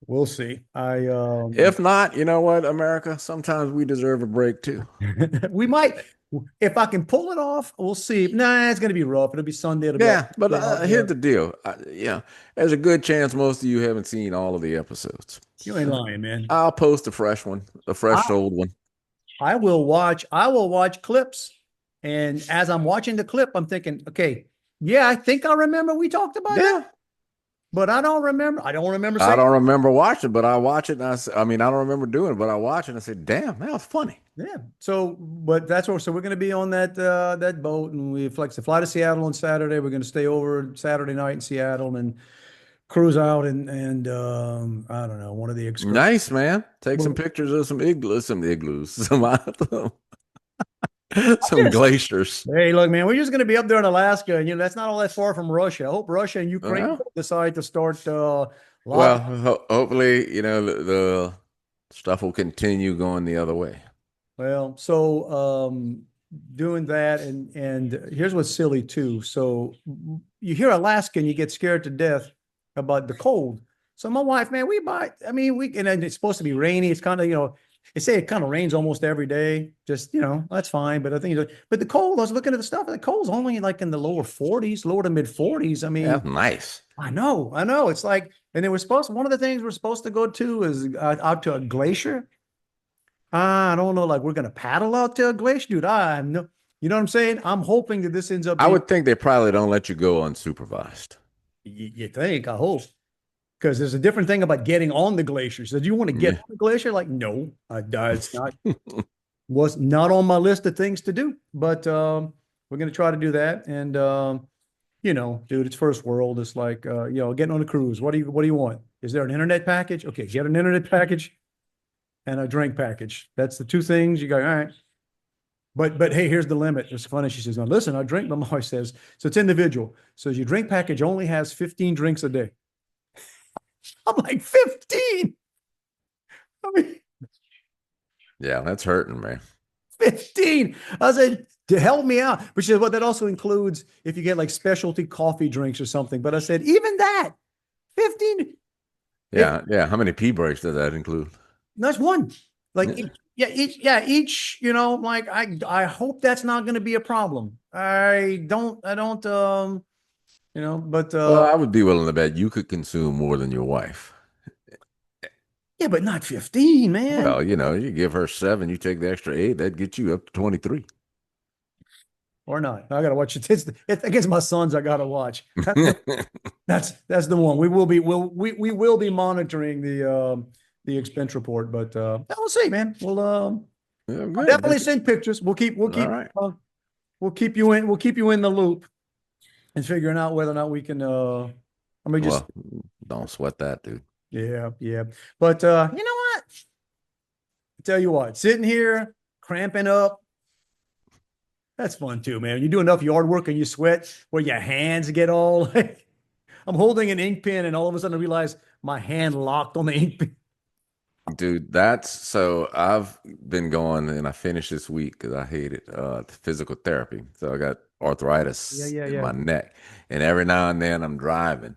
we'll see. If not, you know what, America, sometimes we deserve a break too. We might, if I can pull it off, we'll see. Nah, it's gonna be rough. It'll be Sunday. It'll be Yeah, but out here's there. the deal. Yeah, there's a good chance most of you haven't seen all of the episodes. You ain't lying, man. I'll post a fresh one, a I fresh old one. I will watch. I will watch clips, and as I'm watching the clip, I'm thinking, okay, yeah, I think I remember we talked about that, Yeah, but I don't remember. I don't remember I saying, don't remember watching, but I watch it and I mean, I don't remember doing it, but I watch it and I say, damn, that was funny. yeah. So, but that's what. So we're gonna be on that boat, and we fly to Seattle on Saturday. We're gonna stay over Saturday night in Seattle and cruise out and I don't know, one of the excursions. Nice, man. Take some pictures of some igloos, some glaciers. Hey, look, man, we're just going to be up there in Alaska, and that's not all that far from Russia. I hope Russia and Ukraine Well, decide to start well, lock. hopefully, the stuff will continue going the other way. Well, so doing that, and here's what's silly too. So you hear Alaska, and you get scared to death about the cold. So my wife, man, we buy. I mean, and then it's supposed to be rainy. It's kind of they say it kind of rains almost every day. Just that's fine. But I think, but the cold. I was looking at the stuff. The cold's only like in the lower 40s, lower to mid 40s. I Yeah, mean, nice. I know. It's like, and they were supposed. One of the things we're supposed to go to is out to a glacier. I don't know, like we're gonna paddle out to a glacier, dude. I no, you know what I'm saying? I'm hoping that this ends up I being. would think they probably don't let you go unsupervised. You think? I hope, because there's a different thing about getting on the glacier. So, do you want to get Yeah. on the glacier? Like, no, it's not. Was not on my list of things to do, but we're gonna try to do that. And dude, it's first world. It's like getting on a cruise. What do you want? Is there an internet package? Okay, get an internet package and a drink package. That's the 2 things you go. All right. But hey, here's the limit. It's funny. She says, "Now listen, I drink." My wife says, "So it's individual. So your drink package only has 15 drinks a day." I'm like, 15. I mean, Yeah, that's hurting, man. 15. I said, to help me out. Which is what that also includes if you get like specialty coffee drinks or something. But I said, even that, 15. Yeah. How many pee breaks does that include? That's one. Like Yeah. each, like I hope that's not going to be a problem. I don't, but Well, I would be willing to bet you could consume more than your wife. yeah, but not 15, man. Well, you give her 7, you take the extra 8, that gets you up to 23. Or not. I gotta watch it. It's against my sons. I gotta watch. That's the one. We will be monitoring the expense report, but we'll see, man. We'll Yeah, I'll good. definitely send pictures. We'll keep All right. we'll keep you in the loop and figuring out whether or not we can I mean just Well, don't sweat that, dude. yeah. But you know what? I tell you what, sitting here cramping up. That's fun too, man. You do enough yard work and you sweat where your hands get all like I'm holding an ink pen and all of a sudden I realize my hand locked on the ink pen. Dude, so I've been going and I finished this week because I hated physical therapy. So I got arthritis in my neck. And every now and then I'm driving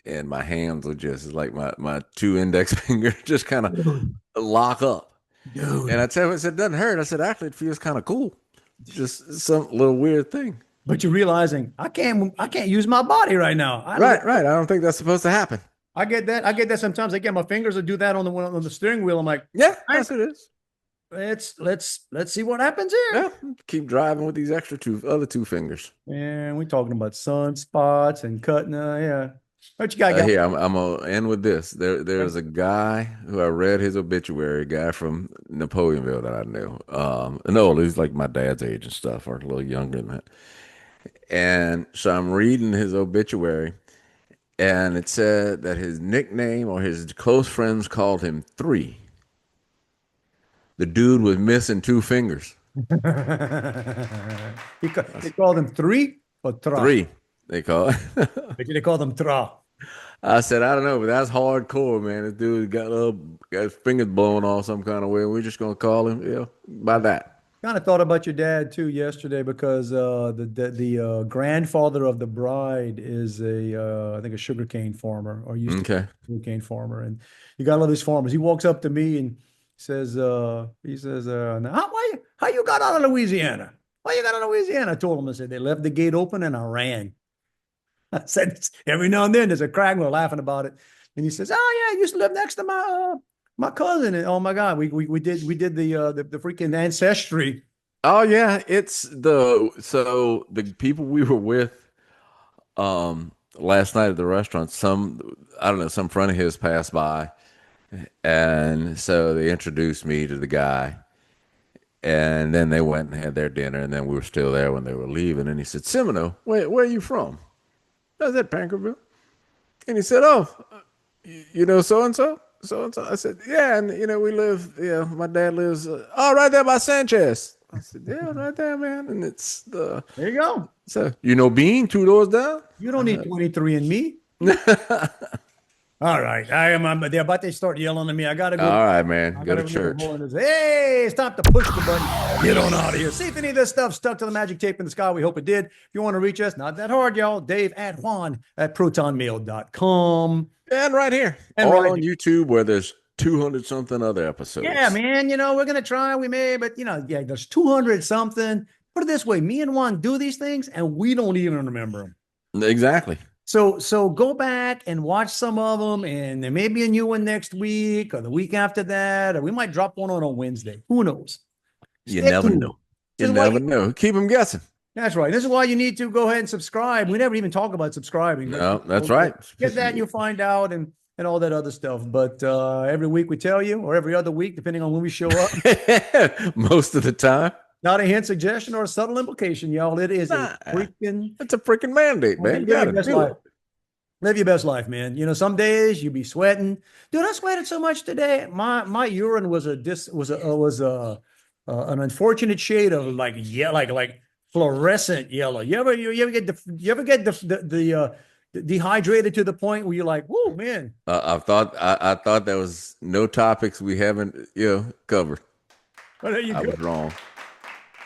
and my hands will just like my 2 index fingers just kind of lock up. Dude. And I tell him, I said, it doesn't hurt. I said, actually, it feels kind of cool. Just some little weird thing. But you're realizing I can't use my body right now. Right. I don't think that's supposed to happen. I get that sometimes. Again, my fingers will do that on the steering wheel. I'm like, yeah, yes, it is. Let's see what happens here. Yeah, keep driving with these other 2 fingers. And we're talking about sunspots and cutting. Yeah. What you got? Here, I'm gonna end with this. There's a guy who I read his obituary, a guy from Napoleonville that I knew. No, he's like my dad's age and stuff, or a little younger than that. And so I'm reading his obituary, and it said that his nickname or his close friends called him 3. The dude was missing 2 fingers. They called him 3 or tra? 3, they call it. They call them tra. I said, I don't know, but that's hardcore, man. This dude got his fingers blown off some kind of way. We're just gonna call him, by that. Kind of thought about your dad too yesterday because the grandfather of the bride is I think a sugarcane farmer or used to be a sugarcane farmer, and you got all these farmers. He walks up to me and says, now how you got out of Louisiana? Why you got out of Louisiana? I told him, I said, they left the gate open and I ran. I said, every now and then there's a crack. We're laughing about it. And he says, oh yeah, I used to live next to my cousin. And oh my God, we did the freaking ancestry. Oh yeah. It's the people we were with last night at the restaurant, some friend of his passed by. And so they introduced me to the guy. And then they went and had their dinner, and then we were still there when they were leaving. And he said, Seminole, where are you from? I said, Pankerville. And he said, oh, you know so-and-so? So-and-so? I said, yeah, and, we live, my dad lives, right there by Sanchez. I said, yeah, right there, man. And it's there you go. So, Bean, 2 doors down? You don't need 23 and me. All right. They're about to start yelling at me. I got to go. All right, man. Go to church. Hey, it's time to push the button. Get on out of here. See if any of this stuff stuck to the magic tape in the sky. We hope it did. If you want to reach us, not that hard, y'all. Dave at Juan at protonmail.com. And right here. And all on YouTube where there's 200 something other episodes. Yeah, man. We're going to try. We may, but there's 200 something. Put it this way. Me and Juan do these things and we don't even remember them. Exactly. So go back and watch some of them, and there may be a new one next week or the week after that, or we might drop one on a Wednesday. Who knows? You never know. You never know. Keep them guessing. That's right. This is why you need to go ahead and subscribe. We never even talk about subscribing. No, that's right. Get that and you'll find out and all that other stuff. But every week we tell you, or every other week, depending on when we show up. Most of the time. Not a hint, suggestion, or a subtle implication, y'all. It is it's a freaking mandate, man. You gotta do it. Live your best life, man. Some days you be sweating. Dude, I sweated so much today. My urine was an unfortunate shade of like fluorescent yellow. You ever get dehydrated to the point where you're like, whoa, man. I thought there was no topics we haven't covered. Well, there you go. I was wrong.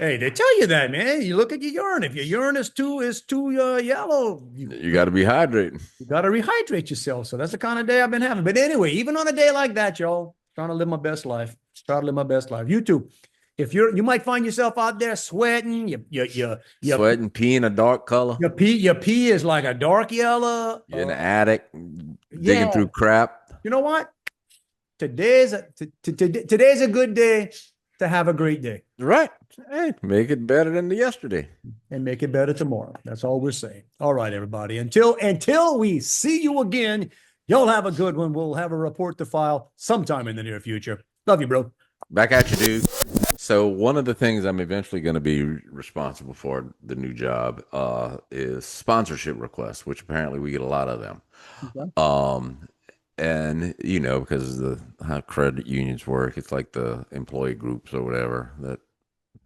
Hey, they tell you that, man. You look at your urine. If your urine is too yellow, You got to be hydrating. you got to rehydrate yourself. So that's the kind of day I've been having. But anyway, even on a day like that, y'all, trying to live my best life. Try to live my best life. You too. If you might find yourself out there sweating, Sweating, pee in a dark color. your pee is like a dark yellow. You're in the attic, digging yeah. through crap. You know what? Today's a good day to have a great day. Right. Hey, make it better than the yesterday. And make it better tomorrow. That's all we're saying. All right, everybody. Until we see you again, y'all have a good one. We'll have a report to file sometime in the near future. Love you, bro. Back at you, dude. So one of the things I'm eventually going to be responsible for the new job is sponsorship requests, which apparently we get a lot of them. Okay. And you know, because of how credit unions work, it's like the employee groups or whatever that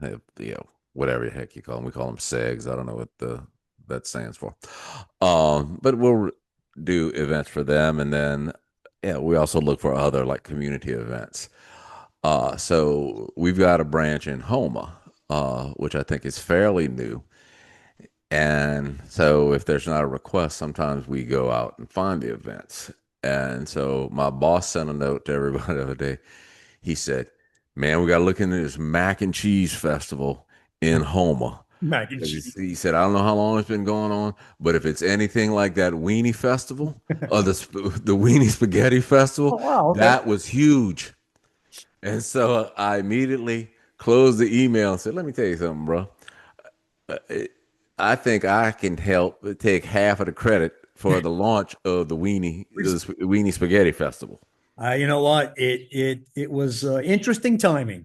have, whatever the heck you call them. We call them SEGs. I don't know what that stands for. But we'll do events for them, and then we also look for other like community events. So we've got a branch in Homa, which I think is fairly new. And so if there's not a request, sometimes we go out and find the events. And so my boss sent a note to everybody the other day. He said, man, we got to look into this mac and cheese festival in Homa. Mac and cheese. He said, I don't know how long it's been going on, but if it's anything like that weenie festival or the weenie spaghetti festival, wow, okay. That was huge. And so I immediately closed the email and said, let me tell you something, bro. I think I can help take half of the credit for the launch of the Weenie Spaghetti Festival. You know what? It was interesting timing.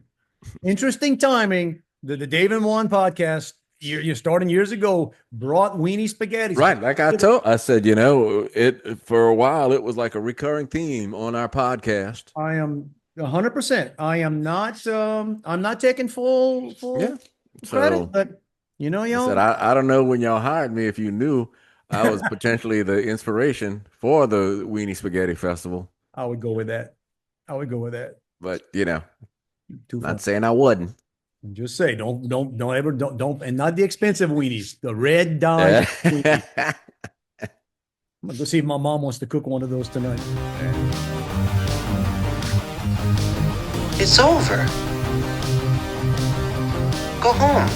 Interesting timing. The Dave and Juan podcast, you're starting years ago, brought weenie spaghetti. Right. Like I said, it for a while, it was like a recurring theme on our podcast. I am 100%. I am not, I'm not taking full credit, but y'all. Said, I don't know when y'all hired me if you knew I was potentially the inspiration for the Weenie Spaghetti Festival. I would go with that. But Not saying I wouldn't. Just say don't ever don't and not the expensive weenies, the red dye. Weenies. I'm gonna go see if my mom wants to cook one of those tonight. It's over. Go home.